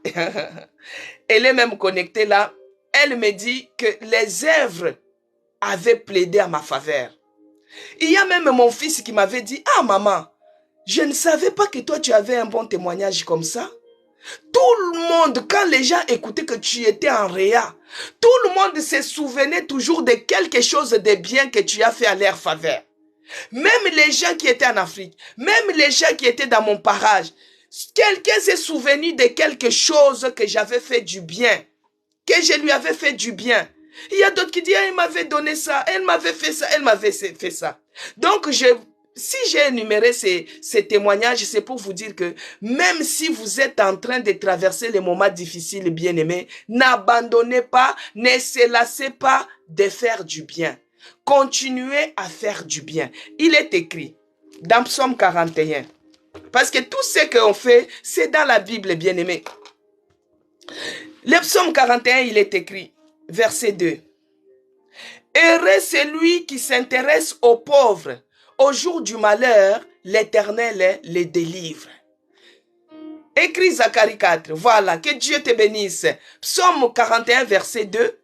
Elle est même connectée là. Elle me dit que les œuvres avaient plaidé à ma faveur. Il y a même mon fils qui m'avait dit, ah maman, Je ne savais pas que toi, tu avais un bon témoignage comme ça. Tout le monde, quand les gens écoutaient que tu étais en réa, tout le monde se souvenait toujours de quelque chose de bien que tu as fait à leur faveur. Même les gens qui étaient en Afrique, même les gens qui étaient dans mon parage, quelqu'un s'est souvenu de quelque chose que j'avais fait du bien, que je lui avais fait du bien. Il y a d'autres qui disent, elle m'avait donné ça, elle m'avait fait ça, elle m'avait fait ça. Donc, si j'ai énuméré ces témoignages, c'est pour vous dire que même si vous êtes en train de traverser les moments difficiles, bien-aimés, n'abandonnez pas, ne se lassez pas de faire du bien. Continuez à faire du bien. Il est écrit dans Psaume 41. Parce que tout ce qu'on fait, c'est dans la Bible, bien-aimés. Le Psaume 41, il est écrit, verset 2. Heureux celui qui s'intéresse aux pauvres. Au jour du malheur, l'Éternel les délivre. Écrit Zacharie 4. Voilà, que Dieu te bénisse. Psaume 41, verset 2.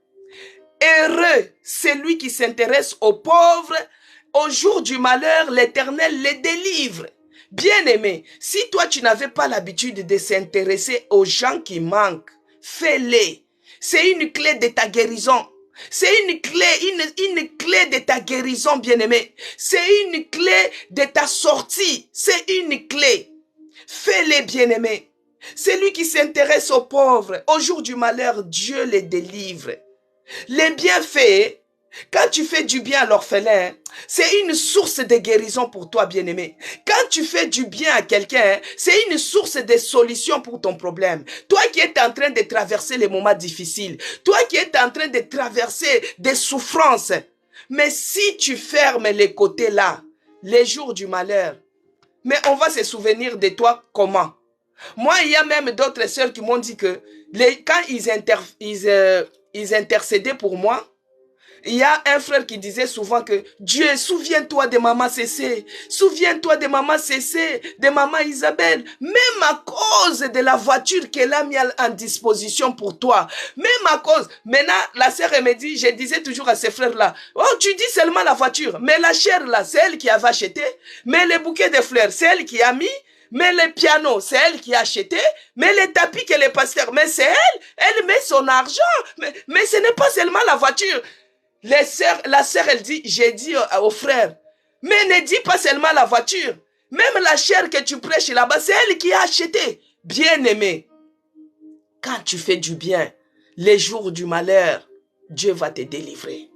Heureux celui qui s'intéresse aux pauvres. Au jour du malheur, l'Éternel les délivre. Bien-aimé, si toi tu n'avais pas l'habitude de s'intéresser aux gens qui manquent, fais-les. C'est une clé de ta guérison. C'est une clé de ta guérison, bien-aimé. C'est une clé de ta sortie. C'est une clé. Fais-les, bien-aimé. Celui qui s'intéresse aux pauvres, au jour du malheur, Dieu les délivre. Les bienfaits, quand tu fais du bien à l'orphelin, c'est une source de guérison pour toi, bien-aimé. Quand tu fais du bien à quelqu'un, c'est une source de solution pour ton problème. Toi qui es en train de traverser les moments difficiles, toi qui es en train de traverser des souffrances, mais si tu fermes les côtés là, les jours du malheur, mais on va se souvenir de toi comment? Moi, il y a même d'autres sœurs qui m'ont dit que quand ils intercédaient pour moi, il y a un frère qui disait souvent que Dieu, souviens-toi de maman Cécé, souviens-toi de maman Cécé, de maman Isabelle, même à cause de la voiture qu'elle a mis en disposition pour toi, même à cause. Maintenant, la sœur me dit, je disais toujours à ces frères-là, oh, tu dis seulement la voiture, mais la chair là, c'est elle qui avait acheté, mais les bouquets de fleurs, c'est elle qui a mis, mais le piano, c'est elle qui a acheté, mais les tapis que les pasteurs, mais c'est elle met son argent, mais ce n'est pas seulement la voiture. La sœur, elle dit, j'ai dit aux frères, mais ne dis pas seulement la voiture, même la chair que tu prêches là-bas, c'est elle qui a acheté. Bien-aimé, quand tu fais du bien, les jours du malheur, Dieu va te délivrer.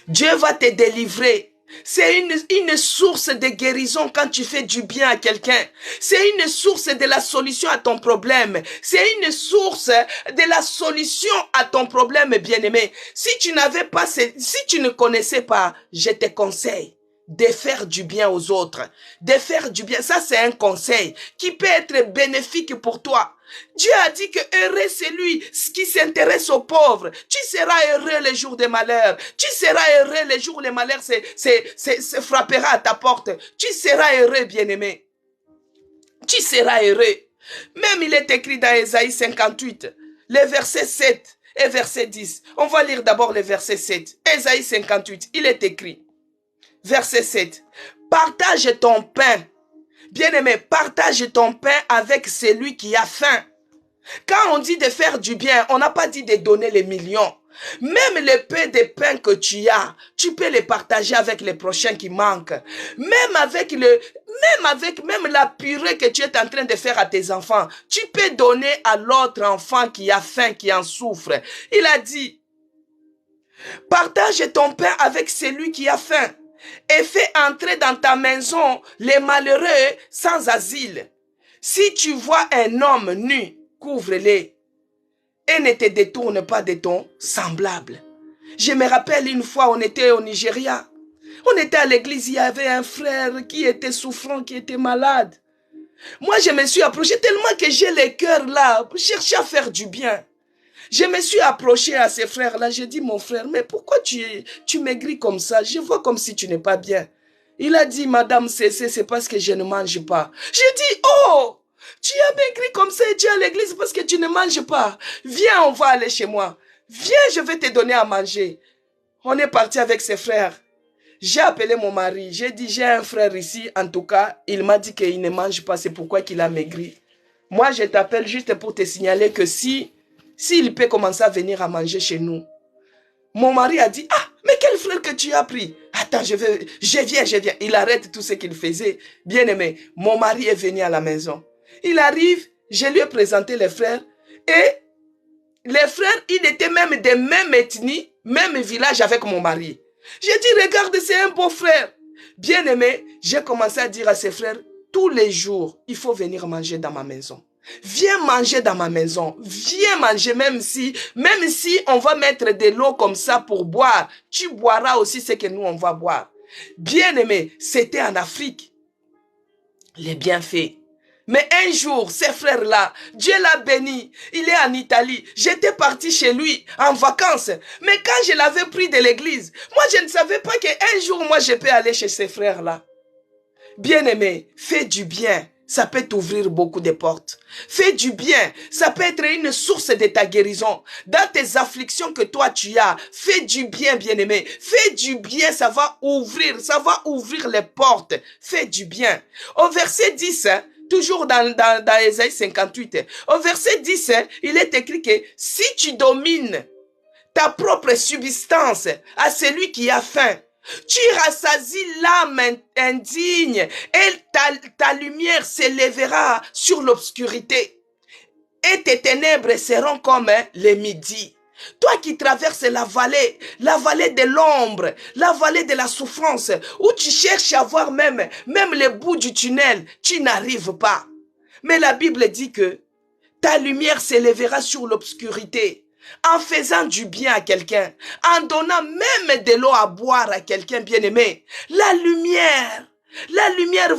Dieu va te délivrer. C'est une source de guérison quand tu fais du bien à quelqu'un. C'est une source de la solution à ton problème. C'est une source de la solution à ton problème, bien-aimé. Si tu ne connaissais pas, je te conseille de faire du bien aux autres. De faire du bien. Ça, c'est un conseil qui peut être bénéfique pour toi. Dieu a dit que heureux c'est lui qui s'intéresse aux pauvres. Tu seras heureux les jours des malheurs. Tu seras heureux les jours où les malheurs se frappera à ta porte. Tu seras heureux, bien-aimé. Tu seras heureux. Même il est écrit dans Ésaïe 58, les versets 7 et verset 10. On va lire d'abord le verset 7. Ésaïe 58, il est écrit. Verset 7. Partage ton pain. Bien-aimé, partage ton pain avec celui qui a faim. Quand on dit de faire du bien, on n'a pas dit de donner les millions. Même le peu de pain que tu as, tu peux les partager avec les prochains qui manquent. Même avec la purée que tu es en train de faire à tes enfants, tu peux donner à l'autre enfant qui a faim, qui en souffre. Il a dit, partage ton pain avec celui qui a faim. Et fais entrer dans ta maison les malheureux sans asile. Si tu vois un homme nu, couvre-le et ne te détourne pas de ton semblable. Je me rappelle une fois, on était au Nigeria. On était à l'église, il y avait un frère qui était souffrant, qui était malade. Moi, je me suis approché tellement que j'ai le cœur là, chercher à faire du bien. Je me suis approché à ces frères-là. J'ai dit, mon frère, mais pourquoi tu maigris comme ça? Je vois comme si tu n'es pas bien. Il a dit, madame, c'est parce que je ne mange pas. J'ai dit, oh, tu as maigri comme ça et tu es à l'église parce que tu ne manges pas. Viens, on va aller chez moi. Viens, je vais te donner à manger. On est parti avec ses frères. J'ai appelé mon mari. J'ai dit, j'ai un frère ici. En tout cas, il m'a dit qu'il ne mange pas. C'est pourquoi il a maigri. Moi, je t'appelle juste pour te signaler que s'il peut commencer à venir à manger chez nous. Mon mari a dit, ah, mais quel frère que tu as pris? Attends, je viens. Il arrête tout ce qu'il faisait. Bien aimé, mon mari est venu à la maison. Il arrive, je lui ai présenté les frères. Et les frères, ils étaient même des mêmes ethnies, même village avec mon mari. J'ai dit, regarde, c'est un beau frère. Bien aimé, j'ai commencé à dire à ses frères, tous les jours, il faut venir manger dans ma maison. Viens manger dans ma maison. Viens manger même si on va mettre de l'eau comme ça pour boire. Tu boiras aussi ce que nous on va boire. Bien aimé, c'était en Afrique. Les bienfaits. Mais un jour, ces frères-là, Dieu l'a béni. Il est en Italie. J'étais parti chez lui en vacances. Mais quand je l'avais pris de l'église, moi je ne savais pas qu'un jour, moi je peux aller chez ces frères-là. Bien-aimé, fais du bien. Ça peut t'ouvrir beaucoup de portes. Fais du bien. Ça peut être une source de ta guérison. Dans tes afflictions que toi tu as, fais du bien, bien-aimé. Fais du bien, ça va ouvrir les portes. Fais du bien. Au verset 10, toujours dans Ésaïe 58, au verset 10, il est écrit que si tu domines ta propre subsistance à celui qui a faim, tu rassasies l'âme indigne et ta lumière s'élèvera sur l'obscurité. Et tes ténèbres seront comme les midis. Toi qui traverses la vallée de l'ombre, la vallée de la souffrance, où tu cherches à voir même le bout du tunnel, tu n'arrives pas. Mais la Bible dit que ta lumière s'élèvera sur l'obscurité. En faisant du bien à quelqu'un, en donnant même de l'eau à boire à quelqu'un bien-aimé, la lumière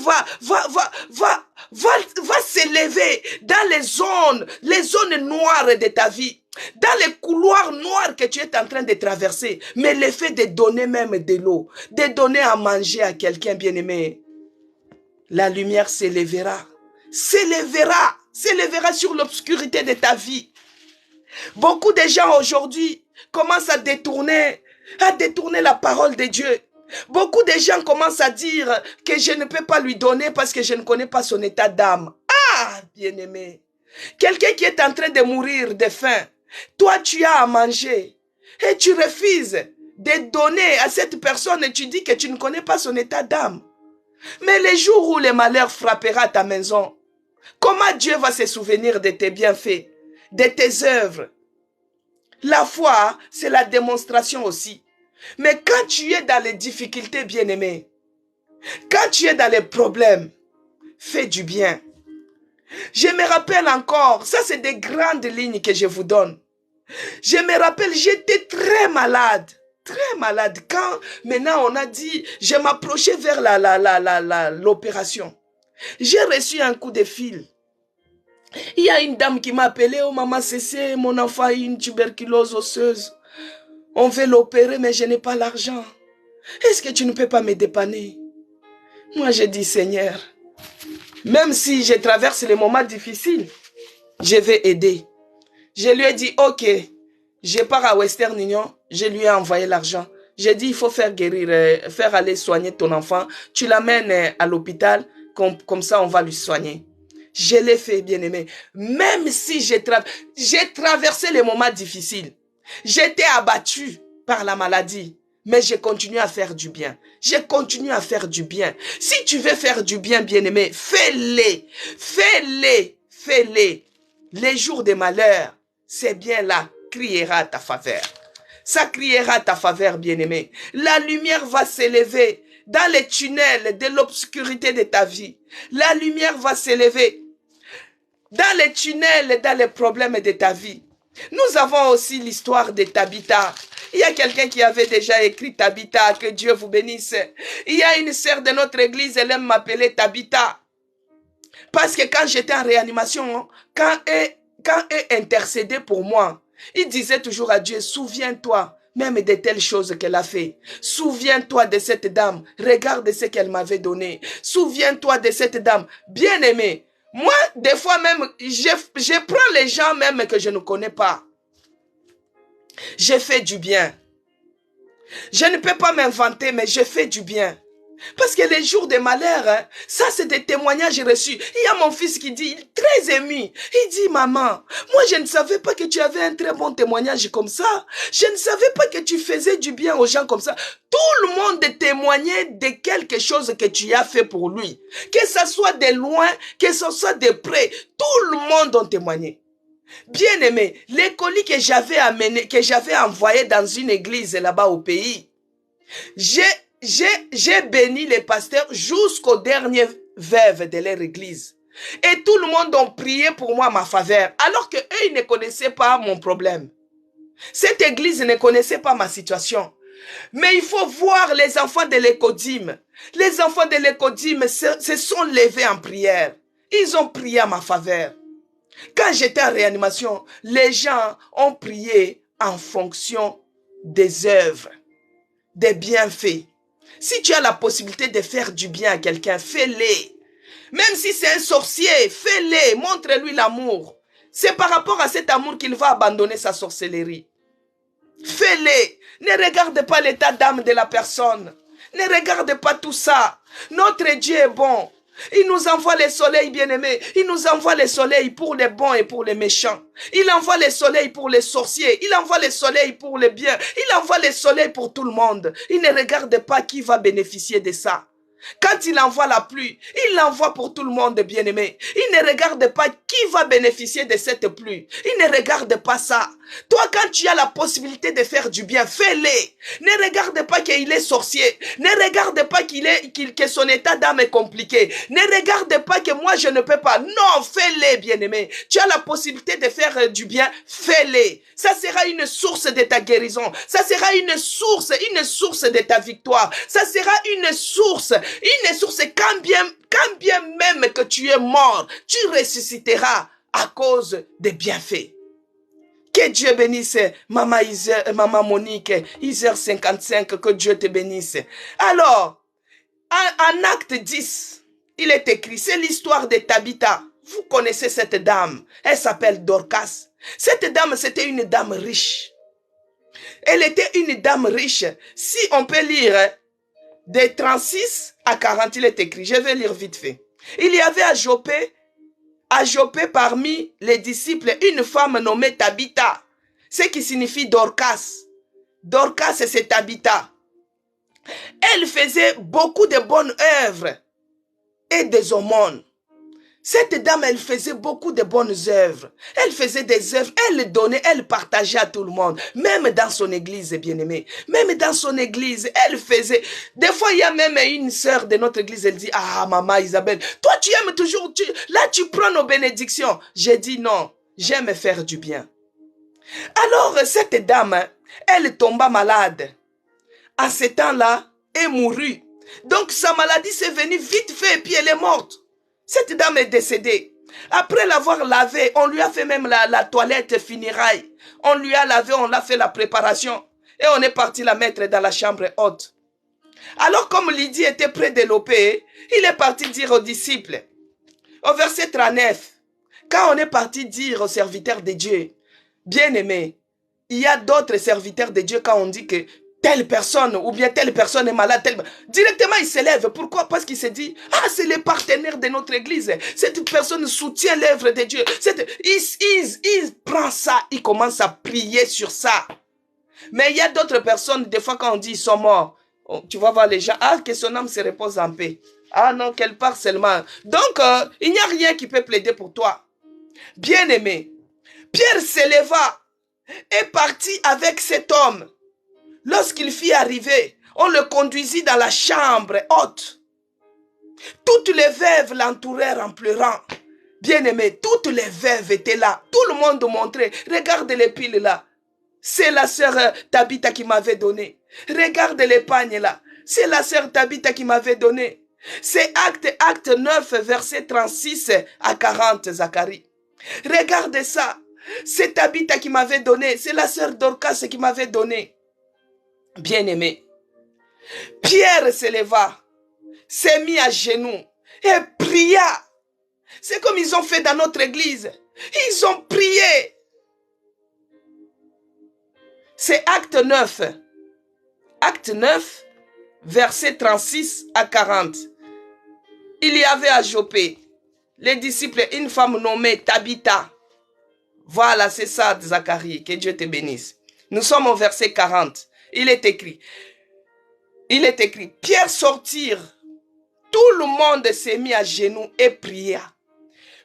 va s'élever dans les zones noires de ta vie, dans les couloirs noirs que tu es en train de traverser. Mais l'effet de donner même de l'eau, de donner à manger à quelqu'un bien-aimé, la lumière s'élèvera sur l'obscurité de ta vie. Beaucoup de gens aujourd'hui commencent à détourner la parole de Dieu. Beaucoup de gens commencent à dire que je ne peux pas lui donner parce que je ne connais pas son état d'âme. Ah, bien-aimé, quelqu'un qui est en train de mourir de faim, toi tu as à manger et tu refuses de donner à cette personne et tu dis que tu ne connais pas son état d'âme. Mais les jours où le malheur frappera ta maison, comment Dieu va se souvenir de tes bienfaits, de tes œuvres? La foi, c'est la démonstration aussi. Mais quand tu es dans les difficultés, bien-aimé, quand tu es dans les problèmes, fais du bien. Je me rappelle encore, ça c'est des grandes lignes que je vous donne. Je me rappelle, j'étais très malade. Quand maintenant on a dit, je m'approchais vers l'opération. J'ai reçu un coup de fil. Il y a une dame qui m'a appelé, oh maman Cécé, mon enfant a une tuberculose osseuse. On veut l'opérer mais je n'ai pas l'argent. Est-ce que tu ne peux pas me dépanner? Moi j'ai dit, Seigneur, même si je traverse les moments difficiles, je vais aider. Je lui ai dit, ok, je pars à Western Union, je lui ai envoyé l'argent. J'ai dit, il faut faire guérir, faire aller soigner ton enfant. Tu l'amènes à l'hôpital, comme ça on va lui soigner. Je l'ai fait, bien-aimé. Même si j'ai traversé les moments difficiles, j'étais abattu par la maladie, mais j'ai continué à faire du bien. J'ai continué à faire du bien. Si tu veux faire du bien, bien-aimé, fais-les. Fais-les. Fais-les. Les jours de malheur, c'est bien là, criera à ta faveur. Ça criera à ta faveur, bien-aimé. La lumière va s'élever dans les tunnels de l'obscurité de ta vie. La lumière va s'élever dans les tunnels, dans les problèmes de ta vie. Nous avons aussi l'histoire de Tabitha. Il y a quelqu'un qui avait déjà écrit Tabitha, que Dieu vous bénisse. Il y a une sœur de notre église, elle aime m'appeler Tabitha. Parce que quand j'étais en réanimation, quand elle intercédait pour moi, il disait toujours à Dieu, souviens-toi même de telles choses qu'elle a fait. Souviens-toi de cette dame. Regarde ce qu'elle m'avait donné. Souviens-toi de cette dame. Bien-aimée. Moi, des fois même, je prends les gens même que je ne connais pas. J'ai fait du bien. Je ne peux pas m'inventer, mais je fais du bien. Parce que les jours de malheur, hein, ça c'est des témoignages reçus. Il y a mon fils qui dit, il est très ému. Il dit, maman, moi je ne savais pas que tu avais un très bon témoignage comme ça. Je ne savais pas que tu faisais du bien aux gens comme ça. Tout le monde témoignait de quelque chose que tu as fait pour lui. Que ce soit de loin, que ce soit de près. Tout le monde a témoigné. Bien aimé, les colis que j'avais amené, que j'avais envoyé dans une église là-bas au pays, j'ai béni les pasteurs jusqu'au dernier veuve de leur église. Et tout le monde a prié pour moi à ma faveur, alors qu'eux, ils ne connaissaient pas mon problème. Cette église ne connaissait pas ma situation. Mais il faut voir les enfants de l'écodime. Les enfants de l'écodime se sont levés en prière. Ils ont prié à ma faveur. Quand j'étais en réanimation, les gens ont prié en fonction des œuvres, des bienfaits. Si tu as la possibilité de faire du bien à quelqu'un, fais-le. Même si c'est un sorcier, fais-le, montre-lui l'amour. C'est par rapport à cet amour qu'il va abandonner sa sorcellerie. Fais-le. Ne regarde pas l'état d'âme de la personne. Ne regarde pas tout ça. Notre Dieu est bon. Il nous envoie le soleil, bien-aimé. Il nous envoie le soleil pour les bons et pour les méchants. Il envoie le soleil pour les sorciers. Il envoie le soleil pour les biens. Il envoie le soleil pour tout le monde. Il ne regarde pas qui va bénéficier de ça. Quand il envoie la pluie, il l'envoie pour tout le monde, bien-aimé. Il ne regarde pas qui va bénéficier de cette pluie. Il ne regarde pas ça. Toi, quand tu as la possibilité de faire du bien, fais-le. Ne regarde pas qu'il est sorcier. Ne regarde pas que son état d'âme est compliqué. Ne regarde pas que moi, je ne peux pas. Non, fais-le, bien-aimé. Tu as la possibilité de faire du bien, fais-le. Ça sera une source de ta guérison. Ça sera une source de ta victoire. Ça sera une source quand bien même que tu es mort, tu ressusciteras à cause des bienfaits. Que Dieu bénisse Maman Monique, Isère 55, que Dieu te bénisse. Alors, en acte 10, il est écrit, c'est l'histoire de Tabitha. Vous connaissez cette dame, elle s'appelle Dorcas. Cette dame, c'était une dame riche. Elle était une dame riche. Si on peut lire de 36 à 40, il est écrit. Je vais lire vite fait. Il y avait à Joppé parmi les disciples une femme nommée Tabitha, ce qui signifie Dorcas. Dorcas, c'est Tabitha. Elle faisait beaucoup de bonnes œuvres et des aumônes. Cette dame, elle faisait beaucoup de bonnes œuvres. Elle faisait des œuvres, elle donnait, elle partageait à tout le monde. Même dans son église, bien-aimé. Même dans son église, elle faisait. Des fois, il y a même une sœur de notre église, elle dit, ah, maman Isabelle, toi, tu aimes toujours, là, tu prends nos bénédictions. J'ai dit non, j'aime faire du bien. Alors, cette dame, elle tomba malade. À ce temps-là, elle mourut. Donc, sa maladie s'est venue vite fait et puis elle est morte. Cette dame est décédée. Après l'avoir lavée, on lui a fait même la toilette funéraille. On lui a lavé, on l'a fait la préparation. Et on est parti la mettre dans la chambre haute. Alors comme Lydie était près de l'opé, il est parti dire aux disciples, au verset 39, quand on est parti dire aux serviteurs de Dieu, bien-aimés, il y a d'autres serviteurs de Dieu quand on dit que telle personne ou bien telle personne est malade, directement il s'élève. Pourquoi? Parce qu'il se dit, ah, c'est le partenaire de notre église. Cette personne soutient l'œuvre de Dieu. Il prend ça, il commence à prier sur ça. Mais il y a d'autres personnes, des fois quand on dit ils sont morts, tu vas voir les gens, ah, que son âme se repose en paix. Ah non, qu'elle part seulement. Donc, il n'y a rien qui peut plaider pour toi. Bien-aimé, Pierre s'éleva et partit avec cet homme. Lorsqu'il fit arriver, on le conduisit dans la chambre haute. Toutes les veuves l'entourèrent en pleurant. Bien-aimé, toutes les veuves étaient là. Tout le monde montrait. Regarde les piles là. C'est la sœur Tabitha qui m'avait donné. Regarde les pagnes là. C'est la sœur Tabitha qui m'avait donné. C'est acte 9, verset 36 à 40, Zacharie. Regarde ça. C'est Tabitha qui m'avait donné. C'est la sœur Dorcas qui m'avait donné. Bien-aimé, Pierre se leva, s'est mis à genoux et pria. C'est comme ils ont fait dans notre église. Ils ont prié. C'est acte Acte 9, versets 36 à 40. Il y avait à Joppé les disciples, une femme nommée Tabitha. Voilà, c'est ça, Zacharie, que Dieu te bénisse. Nous sommes au verset 40. Il est écrit, Pierre sortirent, tout le monde s'est mis à genoux et pria.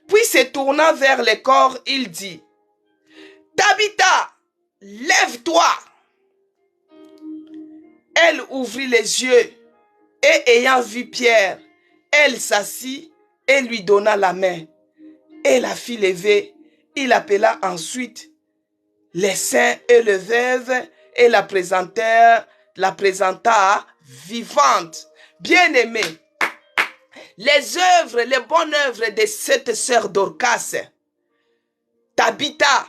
Puis se tournant vers les corps, il dit, Tabitha, lève-toi. Elle ouvrit les yeux et ayant vu Pierre, elle s'assit et lui donna la main. Et la fit lever. Il appela ensuite les saints et le veuve et la présenta vivante. Bien-aimée, les œuvres, les bonnes œuvres de cette sœur Dorcas, Tabitha,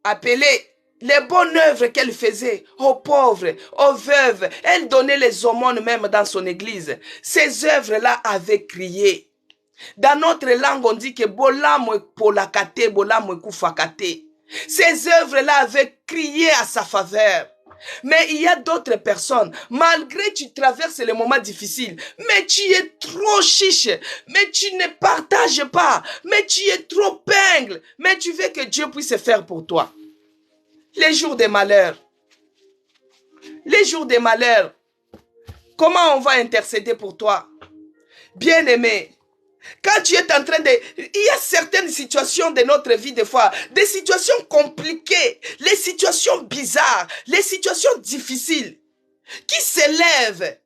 appelée, les bonnes œuvres qu'elle faisait aux pauvres, aux veuves, elle donnait les aumônes même dans son église. Ces œuvres-là avaient crié. Dans notre langue, on dit que bolamwe polakate, bolamwe kufakate. Ces œuvres-là avaient crié à sa faveur. Mais il y a d'autres personnes, malgré que tu traverses les moments difficiles, mais tu es trop chiche, mais tu ne partages pas, mais tu es trop pingle, mais tu veux que Dieu puisse faire pour toi. Les jours des malheurs, comment on va intercéder pour toi? Bien-aimé, quand tu es en train de... Il y a certaines situations de notre vie, des fois, des situations compliquées, les situations bizarres, les situations difficiles, qui s'élèvent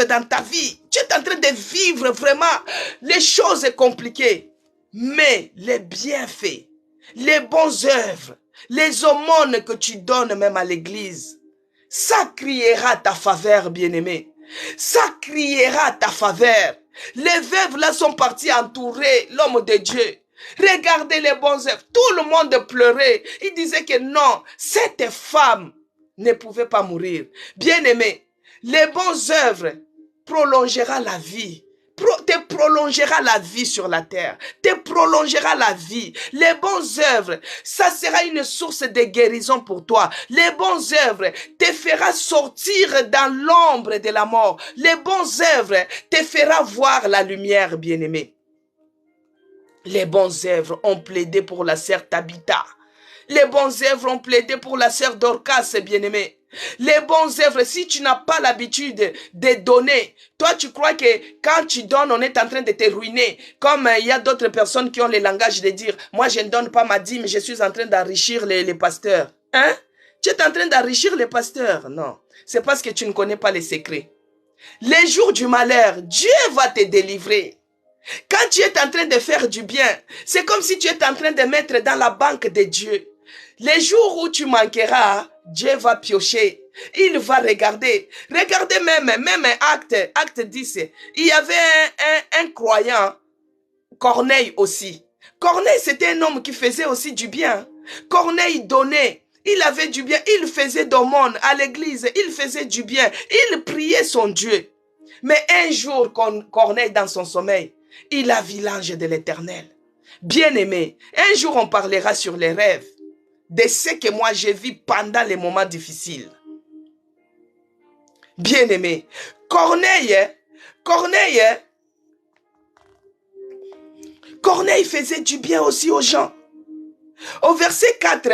dans ta vie. Tu es en train de vivre vraiment les choses compliquées. Mais les bienfaits, les bonnes œuvres, les aumônes que tu donnes même à l'église, ça criera ta faveur, bien-aimé. Ça criera ta faveur. Les veuves là sont partis entourer l'homme de Dieu. Regardez les bonnes œuvres. Tout le monde pleurait. Il disait que non, cette femme ne pouvait pas mourir. Bien-aimé, les bonnes œuvres prolongera la vie. Te prolongera la vie sur la terre. Te prolongera la vie. Les bonnes œuvres, ça sera une source de guérison pour toi. Les bonnes œuvres te fera sortir dans l'ombre de la mort. Les bonnes œuvres te fera voir la lumière, bien-aimé. Les bonnes œuvres ont plaidé pour la sœur Tabitha. Les bonnes œuvres ont plaidé pour la sœur Dorcas, bien-aimé. Les bonnes œuvres, si tu n'as pas l'habitude de donner, toi tu crois que quand tu donnes, on est en train de te ruiner. Comme il y a d'autres personnes qui ont le langage de dire, moi je ne donne pas ma dîme, je suis en train d'enrichir les pasteurs. Hein? Tu es en train d'enrichir les pasteurs? Non, c'est parce que tu ne connais pas les secrets. Les jours du malheur, Dieu va te délivrer. Quand tu es en train de faire du bien, c'est comme si tu es en train de mettre dans la banque de Dieu. Les jours où tu manqueras, Dieu va piocher. Il va regarder. Regardez même acte 10. Il y avait un croyant, Corneille aussi. Corneille, c'était un homme qui faisait aussi du bien. Corneille donnait. Il avait du bien. Il faisait d'aumône à l'église. Il faisait du bien. Il priait son Dieu. Mais un jour, Corneille, dans son sommeil, il a vu l'ange de l'Éternel. Bien-aimé, un jour on parlera sur les rêves de ce que moi j'ai vu pendant les moments difficiles. Bien-aimé, Corneille faisait du bien aussi aux gens. Au verset 4,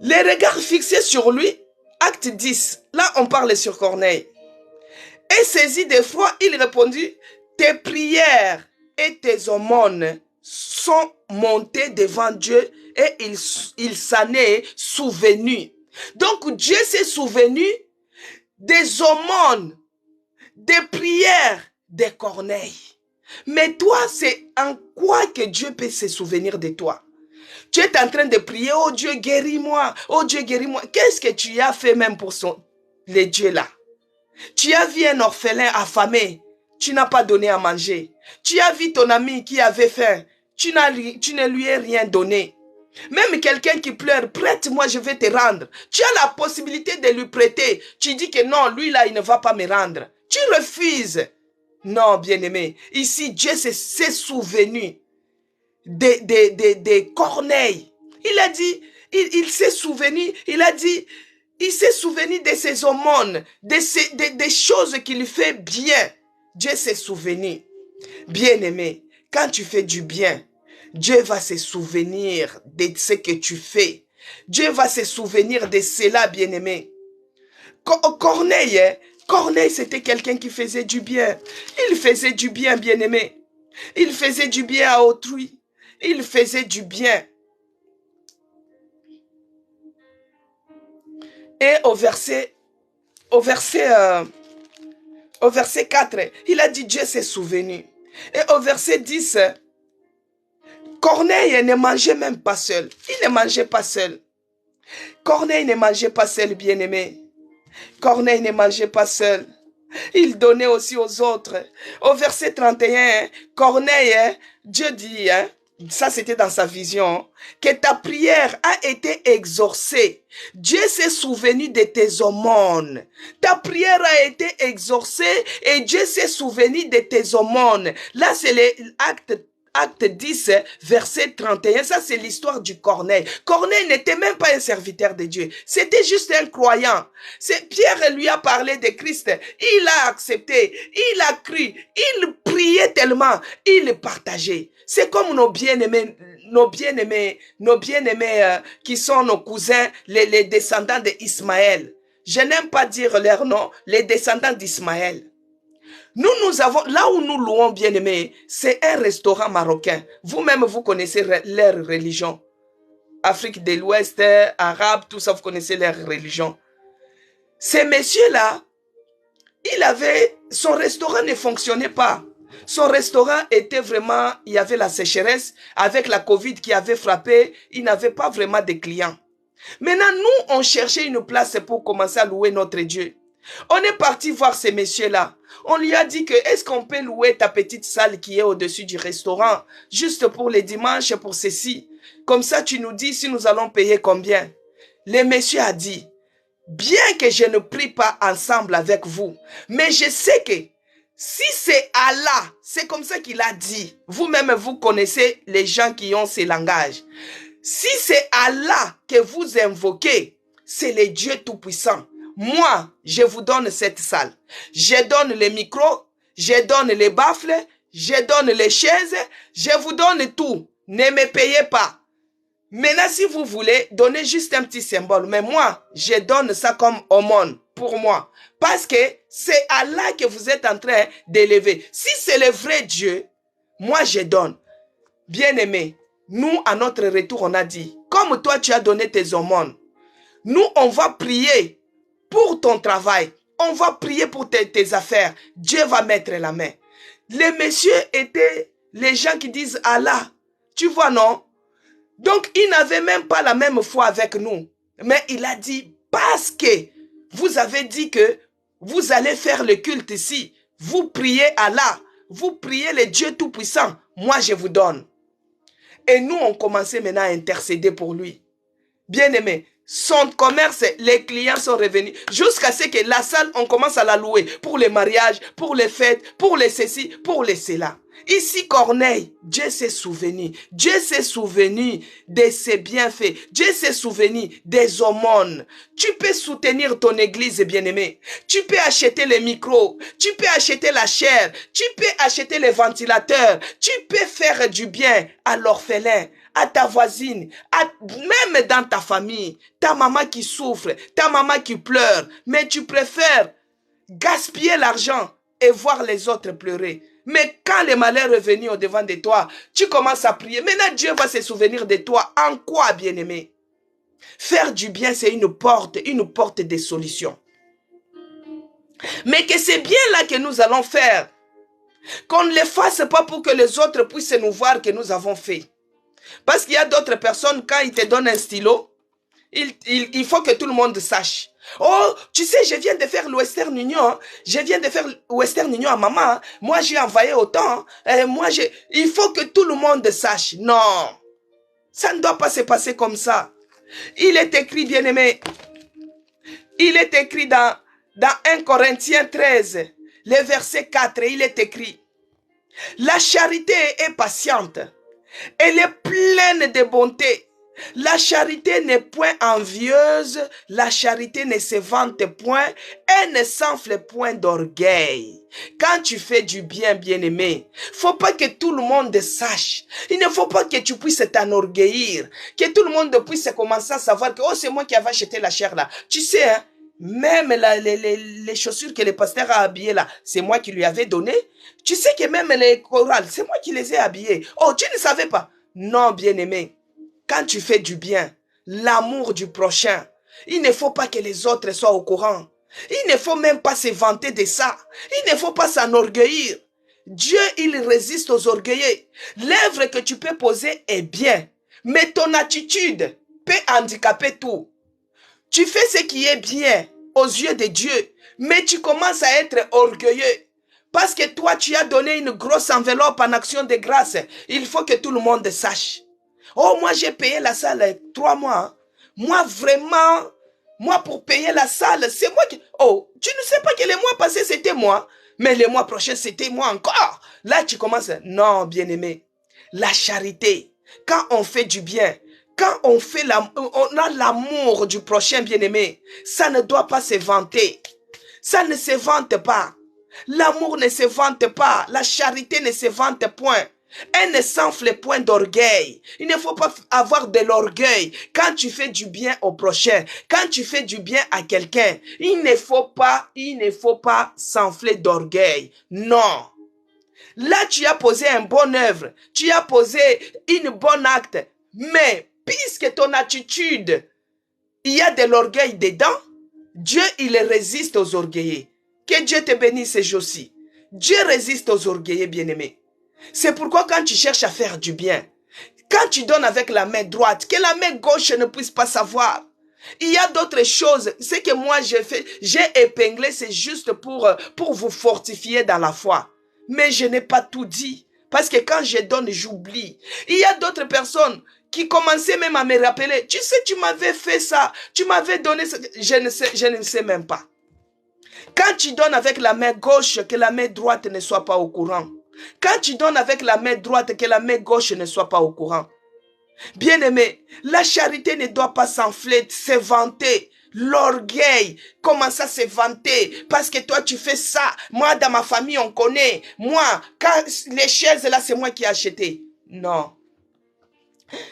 les regards fixés sur lui, acte 10, là on parle sur Corneille. Et saisi d'effroi, il répondit, tes prières et tes aumônes sont montées devant Dieu et il s'en est souvenu. Donc Dieu s'est souvenu des aumônes, des prières de Corneille. Mais toi, c'est en quoi que Dieu peut se souvenir de toi? Tu es en train de prier, oh Dieu guéris-moi, oh Dieu guéris-moi. Qu'est-ce que tu as fait même pour les dieux là? Tu as vu un orphelin affamé, tu n'as pas donné à manger. Tu as vu ton ami qui avait faim, tu ne lui as rien donné. Même quelqu'un qui pleure, prête-moi, je vais te rendre. Tu as la possibilité de lui prêter. Tu dis que non, lui là, il ne va pas me rendre. Tu refuses. Non, bien-aimé, ici, Dieu s'est souvenu de Corneille. Il a dit, il s'est souvenu, il a dit, Il s'est souvenu de ses aumônes, des choses qui lui fait bien. Dieu s'est souvenu. Bien-aimé, quand tu fais du bien, Dieu va se souvenir de ce que tu fais. Dieu va se souvenir de cela, bien-aimé. Corneille, c'était quelqu'un qui faisait du bien. Il faisait du bien, bien-aimé. Il faisait du bien à autrui. Il faisait du bien. Et au verset 4, il a dit Dieu s'est souvenu. Et au verset 10, Corneille ne mangeait même pas seul. Il ne mangeait pas seul. Corneille ne mangeait pas seul, bien-aimé. Corneille ne mangeait pas seul. Il donnait aussi aux autres. Au verset 31, Corneille, Dieu dit, ça c'était dans sa vision, que ta prière a été exaucée. Dieu s'est souvenu de tes aumônes. Ta prière a été exaucée et Dieu s'est souvenu de tes aumônes. Là, c'est Acte 10, verset 31, ça c'est l'histoire du Corneille. Corneille n'était même pas un serviteur de Dieu, c'était juste un croyant. Pierre lui a parlé de Christ, il a accepté, il a cru, il priait tellement, il partageait. C'est comme nos bien-aimés qui sont nos cousins, les descendants d'Ismaël. Je n'aime pas dire leur nom, les descendants d'Ismaël. Nous avons, là où nous louons bien-aimés, c'est un restaurant marocain. Vous-même, vous connaissez leur religion. Afrique de l'Ouest, arabe, tout ça, vous connaissez leur religion. Ces messieurs-là, son restaurant ne fonctionnait pas. Son restaurant était vraiment, il y avait la sécheresse. Avec la Covid qui avait frappé, il n'avait pas vraiment de clients. Maintenant, nous, on cherchait une place pour commencer à louer notre Dieu. On est parti voir ces messieurs-là. On lui a dit que est-ce qu'on peut louer ta petite salle qui est au-dessus du restaurant, juste pour les dimanches, pour ceci. Comme ça, tu nous dis si nous allons payer combien. Le monsieur a dit, bien que je ne prie pas ensemble avec vous, mais je sais que si c'est Allah, c'est comme ça qu'il a dit. Vous-même, vous connaissez les gens qui ont ces langages. Si c'est Allah que vous invoquez, c'est le Dieu Tout-Puissant. Moi, je vous donne cette salle. Je donne les micros, je donne les baffles, je donne les chaises, je vous donne tout. Ne me payez pas. Maintenant, si vous voulez, donnez juste un petit symbole. Mais moi, je donne ça comme aumône pour moi. Parce que c'est Allah que vous êtes en train d'élever. Si c'est le vrai Dieu, moi je donne. Bien-aimé, nous, à notre retour, on a dit, comme toi, tu as donné tes aumônes, nous, on va prier pour ton travail. On va prier pour tes affaires. Dieu va mettre la main. Les messieurs étaient les gens qui disent Allah. Tu vois, non? Donc, il n'avait même pas la même foi avec nous. Mais il a dit, parce que vous avez dit que vous allez faire le culte ici. Vous priez Allah. Vous priez le Dieu Tout-Puissant. Moi, je vous donne. Et nous, on commençait maintenant à intercéder pour lui. Bien-aimé, son commerce, les clients sont revenus. Jusqu'à ce que la salle, on commence à la louer. Pour les mariages, pour les fêtes, pour les ceci, pour les cela. Ici, Corneille, Dieu s'est souvenu. Dieu s'est souvenu de ses bienfaits. Dieu s'est souvenu des aumônes. Tu peux soutenir ton église, bien-aimé. Tu peux acheter les micros. Tu peux acheter la chair. Tu peux acheter les ventilateurs. Tu peux faire du bien à l'orphelin, à ta voisine, même dans ta famille. Ta maman qui souffre, ta maman qui pleure. Mais tu préfères gaspiller l'argent et voir les autres pleurer. Mais quand le malheur est venu au-devant de toi, tu commences à prier. Maintenant, Dieu va se souvenir de toi. En quoi, bien-aimé? Faire du bien, c'est une porte de solution. Mais que c'est bien là que nous allons faire. Qu'on ne le fasse pas pour que les autres puissent nous voir que nous avons fait. Parce qu'il y a d'autres personnes, quand ils te donnent un stylo, il faut que tout le monde sache. Oh, tu sais, je viens de faire le Western Union. Je viens de faire le Western Union à maman. Moi, j'ai envoyé autant. Il faut que tout le monde sache. Non. Ça ne doit pas se passer comme ça. Il est écrit, bien-aimé. Il est écrit dans 1 Corinthiens 13, le verset 4, il est écrit. La charité est patiente. Elle est pleine de bonté. La charité n'est point envieuse, la charité ne se vante point, elle ne s'enfle point d'orgueil. Quand tu fais du bien, bien-aimé, faut pas que tout le monde sache. Il ne faut pas que tu puisses t'enorgueillir, que tout le monde puisse commencer à savoir que oh, c'est moi qui avais acheté la chair là. Tu sais, hein, même les chaussures que le pasteur a habillées là, c'est moi qui lui avais donné. Tu sais que même les chorales, c'est moi qui les ai habillées. Oh, tu ne savais pas? Non, bien-aimé. Quand tu fais du bien, l'amour du prochain, il ne faut pas que les autres soient au courant. Il ne faut même pas se vanter de ça. Il ne faut pas s'enorgueillir. Dieu, il résiste aux orgueilleux. L'œuvre que tu peux poser est bien, mais ton attitude peut handicaper tout. Tu fais ce qui est bien aux yeux de Dieu, mais tu commences à être orgueilleux. Parce que toi, tu as donné une grosse enveloppe en action de grâce. Il faut que tout le monde sache. Oh, moi, j'ai payé la salle 3 mois. Moi, vraiment, moi, pour payer la salle, c'est moi qui... Oh, tu ne sais pas que les mois passés, c'était moi. Mais les mois prochains, c'était moi encore. Là, tu commences... Non, bien-aimé. La charité, quand on fait du bien, quand on a l'amour du prochain, bien-aimé, ça ne doit pas se vanter. Ça ne se vante pas. L'amour ne se vante pas. La charité ne se vante point. Elle ne s'enfle point d'orgueil. Il ne faut pas avoir de l'orgueil quand tu fais du bien au prochain, quand tu fais du bien à quelqu'un. Il ne faut pas s'enfler d'orgueil. Non. Là, tu as posé une bonne œuvre, tu as posé une bonne acte, mais puisque ton attitude, il y a de l'orgueil dedans, Dieu, il résiste aux orgueilleux. Que Dieu te bénisse ces jours-ci. Dieu résiste aux orgueilleux, bien-aimés. C'est pourquoi quand tu cherches à faire du bien, quand tu donnes avec la main droite, que la main gauche ne puisse pas savoir. Il y a d'autres choses. Ce que moi j'ai épinglé, c'est juste pour vous fortifier dans la foi. Mais je n'ai pas tout dit. Parce que quand je donne, j'oublie. Il y a d'autres personnes qui commençaient même à me rappeler. Tu sais, tu m'avais fait ça. Tu m'avais donné ça. Je ne sais même pas. Quand tu donnes avec la main gauche, que la main droite ne soit pas au courant. Quand tu donnes avec la main droite, que la main gauche ne soit pas au courant. Bien-aimé, la charité ne doit pas s'enfler, se vanter. L'orgueil commence à se vanter parce que toi tu fais ça. Moi dans ma famille on connaît. Moi, quand les chaises là c'est moi qui ai acheté. Non.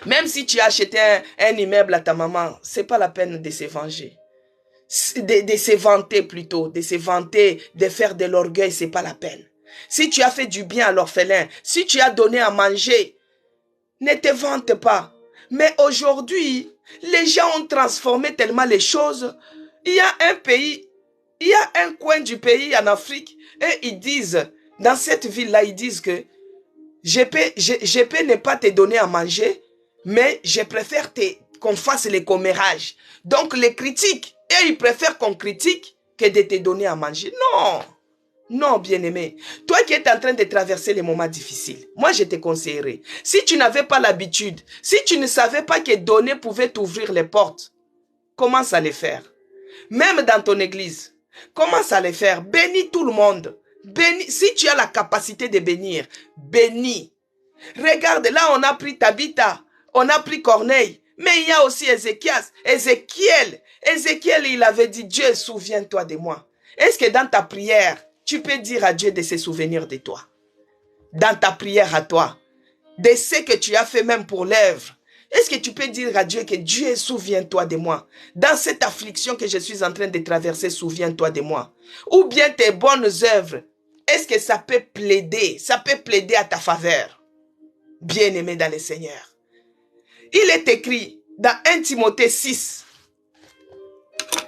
Même si tu as acheté un immeuble à ta maman, c'est pas la peine de se venger. De se vanter plutôt, de se vanter, de faire de l'orgueil, c'est pas la peine. Si tu as fait du bien à l'orphelin, si tu as donné à manger, ne te vante pas. Mais aujourd'hui, les gens ont transformé tellement les choses. Il y a un pays, il y a un coin du pays en Afrique, et ils disent, dans cette ville-là, ils disent que je peux ne pas te donner à manger, mais je préfère qu'on fasse les commérages. Donc les critiques, et ils préfèrent qu'on critique que de te donner à manger. Non. Non, bien-aimé. Toi qui es en train de traverser les moments difficiles, moi je te conseillerais. Si tu n'avais pas l'habitude, si tu ne savais pas que donner pouvait t'ouvrir les portes, commence à les faire. Même dans ton église, commence à les faire. Bénis tout le monde. Bénis. Si tu as la capacité de bénir, bénis. Regarde, là on a pris Tabitha, on a pris Corneille, mais il y a aussi Ézéchias. Ézéchiel, il avait dit, Dieu, souviens-toi de moi. Est-ce que dans ta prière, tu peux dire à Dieu de se souvenir de toi? Dans ta prière à toi, de ce que tu as fait même pour l'œuvre. Est-ce que tu peux dire à Dieu que Dieu, souviens-toi de moi? Dans cette affliction que je suis en train de traverser, souviens-toi de moi. Ou bien tes bonnes œuvres, est-ce que ça peut plaider à ta faveur? Bien-aimé dans le Seigneur. Il est écrit dans 1 Timothée 6,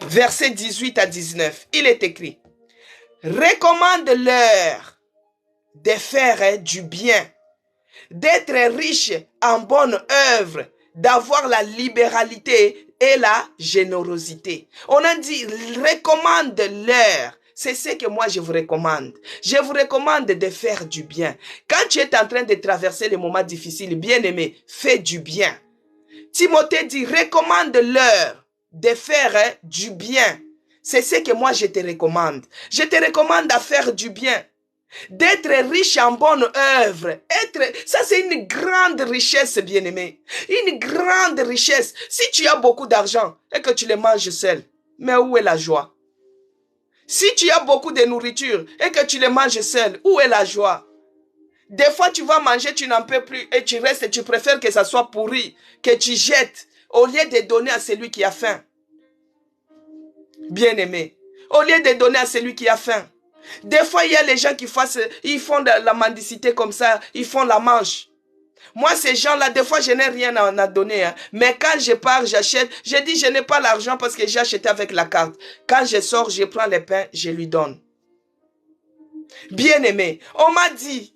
versets 18 à 19. Il est écrit, recommande-leur de faire du bien, d'être riche en bonnes œuvres, d'avoir la libéralité et la générosité. On a dit, recommande-leur. C'est ce que moi je vous recommande. Je vous recommande de faire du bien. Quand tu es en train de traverser les moments difficiles, bien-aimé, fais du bien. Timothée dit, recommande-leur de faire du bien. C'est ce que moi je te recommande. Je te recommande à faire du bien. D'être riche en bonne œuvre. Ça c'est une grande richesse, bien-aimé. Une grande richesse. Si tu as beaucoup d'argent et que tu les manges seul, mais où est la joie? Si tu as beaucoup de nourriture et que tu les manges seul, où est la joie? Des fois, tu vas manger, tu n'en peux plus et tu restes et tu préfères que ça soit pourri, que tu jettes, au lieu de donner à celui qui a faim. Bien-aimé, au lieu de donner à celui qui a faim. Des fois, il y a les gens qui ils font de la mendicité comme ça, ils font la manche. Moi, ces gens-là, des fois, je n'ai rien à donner. Hein. Mais quand je pars, j'achète. Je dis, je n'ai pas l'argent parce que j'ai acheté avec la carte. Quand je sors, je prends les pains, je lui donne. Bien-aimé, on m'a dit,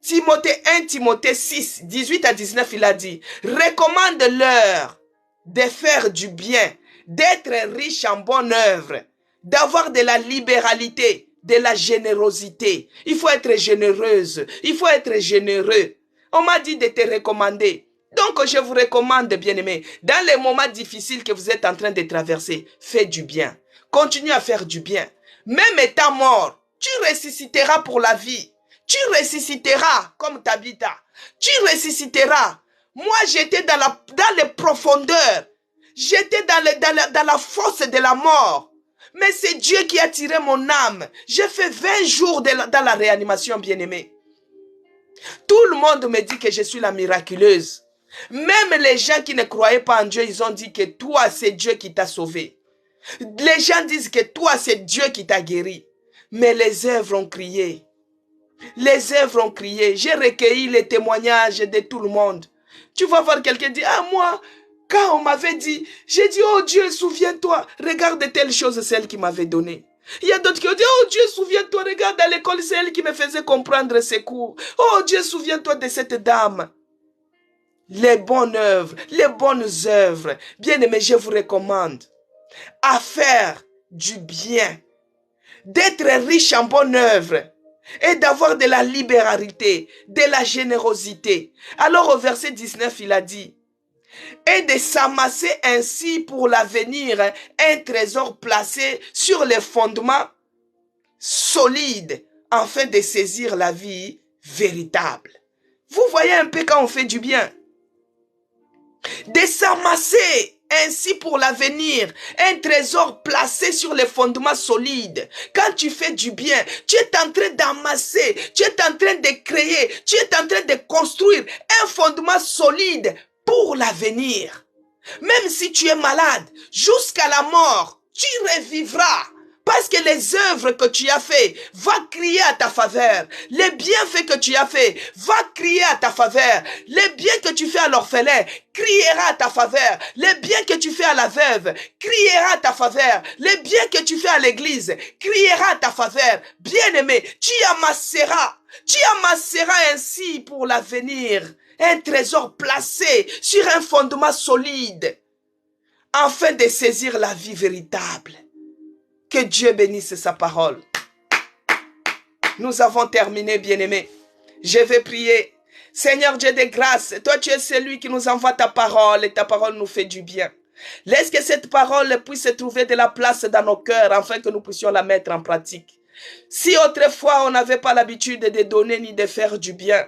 1 Timothée 6, 18 à 19, il a dit, recommande-leur de faire du bien, d'être riche en bonne œuvre, d'avoir de la libéralité, de la générosité. Il faut être généreuse, il faut être généreux. On m'a dit de te recommander. Donc, je vous recommande, bien-aimés, dans les moments difficiles que vous êtes en train de traverser, faites du bien. Continue à faire du bien. Même étant mort, tu ressusciteras pour la vie. Tu ressusciteras comme Tabitha. Tu ressusciteras. Moi, j'étais dans les profondeurs. J'étais dans la fosse de la mort. Mais c'est Dieu qui a tiré mon âme. J'ai fait 20 jours dans la réanimation, bien-aimé. Tout le monde me dit que je suis la miraculeuse. Même les gens qui ne croyaient pas en Dieu, ils ont dit que toi, c'est Dieu qui t'a sauvé. Les gens disent que toi, c'est Dieu qui t'a guéri. Mais les œuvres ont crié. Les œuvres ont crié. J'ai recueilli les témoignages de tout le monde. Tu vas voir quelqu'un dire, ah moi, quand on m'avait dit, j'ai dit, oh Dieu, souviens-toi, regarde telle chose, celle qui m'avait donné. Il y a d'autres qui ont dit, oh Dieu, souviens-toi, regarde à l'école, c'est elle qui me faisait comprendre ses cours. Oh Dieu, souviens-toi de cette dame. Les bonnes œuvres, les bonnes œuvres. Bien-aimés, je vous recommande à faire du bien, d'être riche en bonnes œuvres et d'avoir de la libéralité, de la générosité. Alors au verset 19, il a dit, et de s'amasser ainsi pour l'avenir un trésor placé sur les fondements solides afin de saisir la vie véritable. Vous voyez un peu quand on fait du bien. De s'amasser ainsi pour l'avenir, un trésor placé sur les fondements solides. Quand tu fais du bien, tu es en train d'amasser, tu es en train de créer, tu es en train de construire un fondement solide pour l'avenir. Même si tu es malade, jusqu'à la mort, tu revivras. Parce que les œuvres que tu as fait vont crier à ta faveur. Les bienfaits que tu as fait vont crier à ta faveur. Les biens que tu fais à l'orphelin criera à ta faveur. Les biens que tu fais à la veuve criera à ta faveur. Les biens que tu fais à l'église criera à ta faveur. Bien-aimé, tu amasseras ainsi pour l'avenir un trésor placé sur un fondement solide afin de saisir la vie véritable. Que Dieu bénisse sa parole. Nous avons terminé, bien-aimés. Je vais prier. Seigneur Dieu de grâce, toi tu es celui qui nous envoie ta parole et ta parole nous fait du bien. Laisse que cette parole puisse trouver de la place dans nos cœurs afin que nous puissions la mettre en pratique. Si autrefois on n'avait pas l'habitude de donner ni de faire du bien,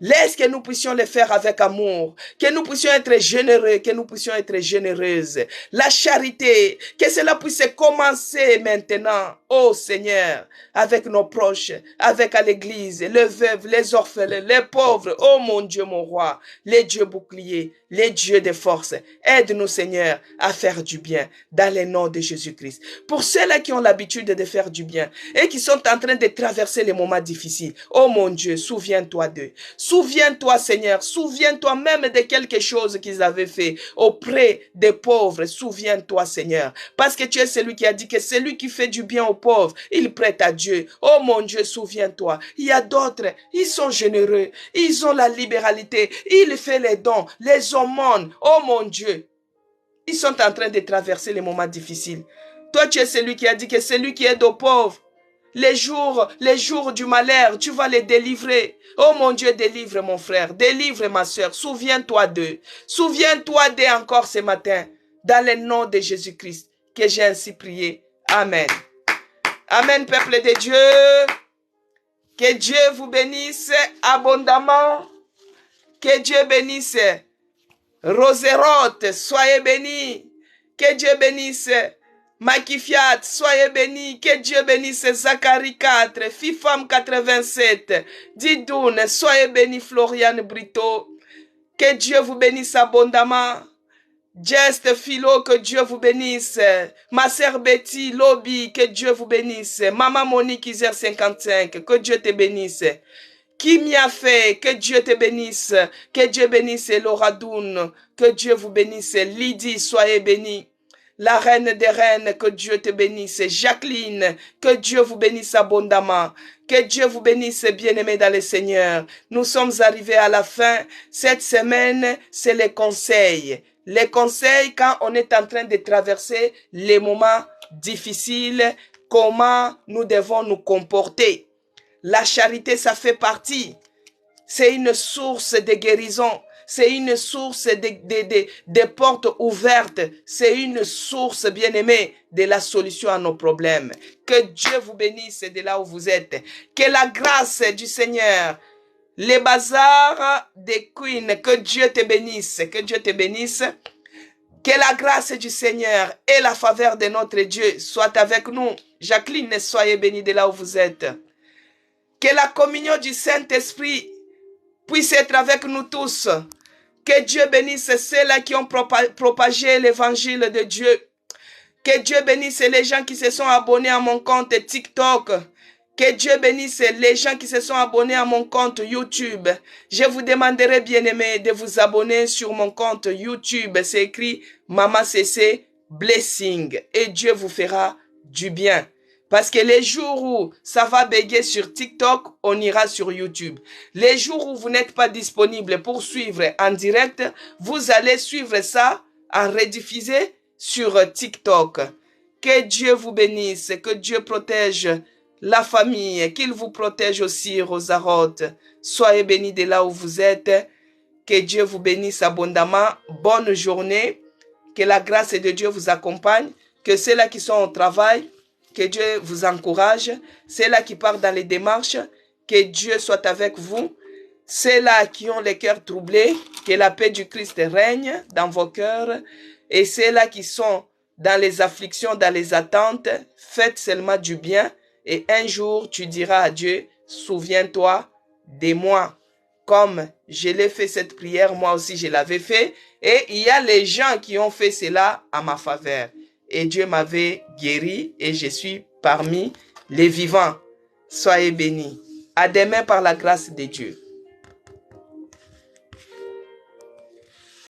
laisse que nous puissions le faire avec amour, que nous puissions être généreux, que nous puissions être généreuses. La charité, que cela puisse commencer maintenant, ô Seigneur, avec nos proches, avec à l'église, les veuves, les orphelins, les pauvres, ô mon Dieu, mon roi, les dieux boucliers, les dieux de force. Aide-nous, Seigneur, à faire du bien dans le nom de Jésus-Christ. Pour ceux-là qui ont l'habitude de faire du bien et qui sont en train de traverser les moments difficiles, oh mon Dieu, souviens-toi d'eux. Souviens-toi, Seigneur, souviens-toi même de quelque chose qu'ils avaient fait auprès des pauvres. Souviens-toi, Seigneur, parce que tu es celui qui a dit que celui qui fait du bien aux pauvres, il prête à Dieu. Oh mon Dieu, souviens-toi. Il y a d'autres, ils sont généreux, ils ont la libéralité, ils font les dons, les aumônes. Oh mon Dieu, ils sont en train de traverser les moments difficiles. Toi, tu es celui qui a dit que celui qui aide aux pauvres, les jours du malheur, tu vas les délivrer. Oh mon Dieu, délivre mon frère, délivre ma soeur. Souviens-toi d'eux. Souviens-toi d'eux encore ce matin. Dans le nom de Jésus-Christ, que j'ai ainsi prié. Amen. Amen, peuple de Dieu. Que Dieu vous bénisse abondamment. Que Dieu bénisse Roserote, soyez bénis. Que Dieu bénisse Makifiat, soyez bénis. Que Dieu bénisse Zacharie 4, Fifam 87, Didoun, soyez bénis Floriane Brito. Que Dieu vous bénisse abondamment. Geste Philo, que Dieu vous bénisse. Ma sœur Betty, Lobby, que Dieu vous bénisse. Maman Monique Iser 55, que Dieu te bénisse. Qui m'y a fait, que Dieu te bénisse. Que Dieu bénisse Laura Doun, que Dieu vous bénisse. Lydie, soyez bénie. La reine des reines, que Dieu te bénisse. Jacqueline, que Dieu vous bénisse abondamment. Que Dieu vous bénisse, bien-aimés dans le Seigneur. Nous sommes arrivés à la fin. Cette semaine, c'est les conseils. Les conseils quand on est en train de traverser les moments difficiles, comment nous devons nous comporter. La charité, ça fait partie. C'est une source de guérison. C'est une source de portes ouvertes. C'est une source, bien-aimée, de la solution à nos problèmes. Que Dieu vous bénisse de là où vous êtes. Que la grâce du Seigneur, les bazars des queens, que Dieu te bénisse. Que Dieu te bénisse. Que la grâce du Seigneur et la faveur de notre Dieu soient avec nous. Jacqueline, soyez bénie de là où vous êtes. Que la communion du Saint-Esprit puisse être avec nous tous. Que Dieu bénisse ceux-là qui ont propagé l'évangile de Dieu. Que Dieu bénisse les gens qui se sont abonnés à mon compte TikTok. Que Dieu bénisse les gens qui se sont abonnés à mon compte YouTube. Je vous demanderai, bien-aimés, de vous abonner sur mon compte YouTube. C'est écrit Maman CC Blessing. Et Dieu vous fera du bien. Parce que les jours où ça va béguer sur TikTok, on ira sur YouTube. Les jours où vous n'êtes pas disponible pour suivre en direct, vous allez suivre ça en rediffusé sur TikTok. Que Dieu vous bénisse, que Dieu protège la famille, qu'il vous protège aussi, Rosarote. Soyez bénis de là où vous êtes. Que Dieu vous bénisse abondamment. Bonne journée. Que la grâce de Dieu vous accompagne. Que ceux-là qui sont au travail, que Dieu vous encourage. Ceux-là qui partent dans les démarches, que Dieu soit avec vous. Ceux-là qui ont les cœurs troublés, que la paix du Christ règne dans vos cœurs. Et ceux-là qui sont dans les afflictions, dans les attentes, faites seulement du bien. Et un jour, tu diras à Dieu, souviens-toi de moi. Comme je l'ai fait cette prière, moi aussi je l'avais fait. Et il y a les gens qui ont fait cela à ma faveur. Et Dieu m'avait guéri et je suis parmi les vivants. Soyez bénis. À demain par la grâce de Dieu.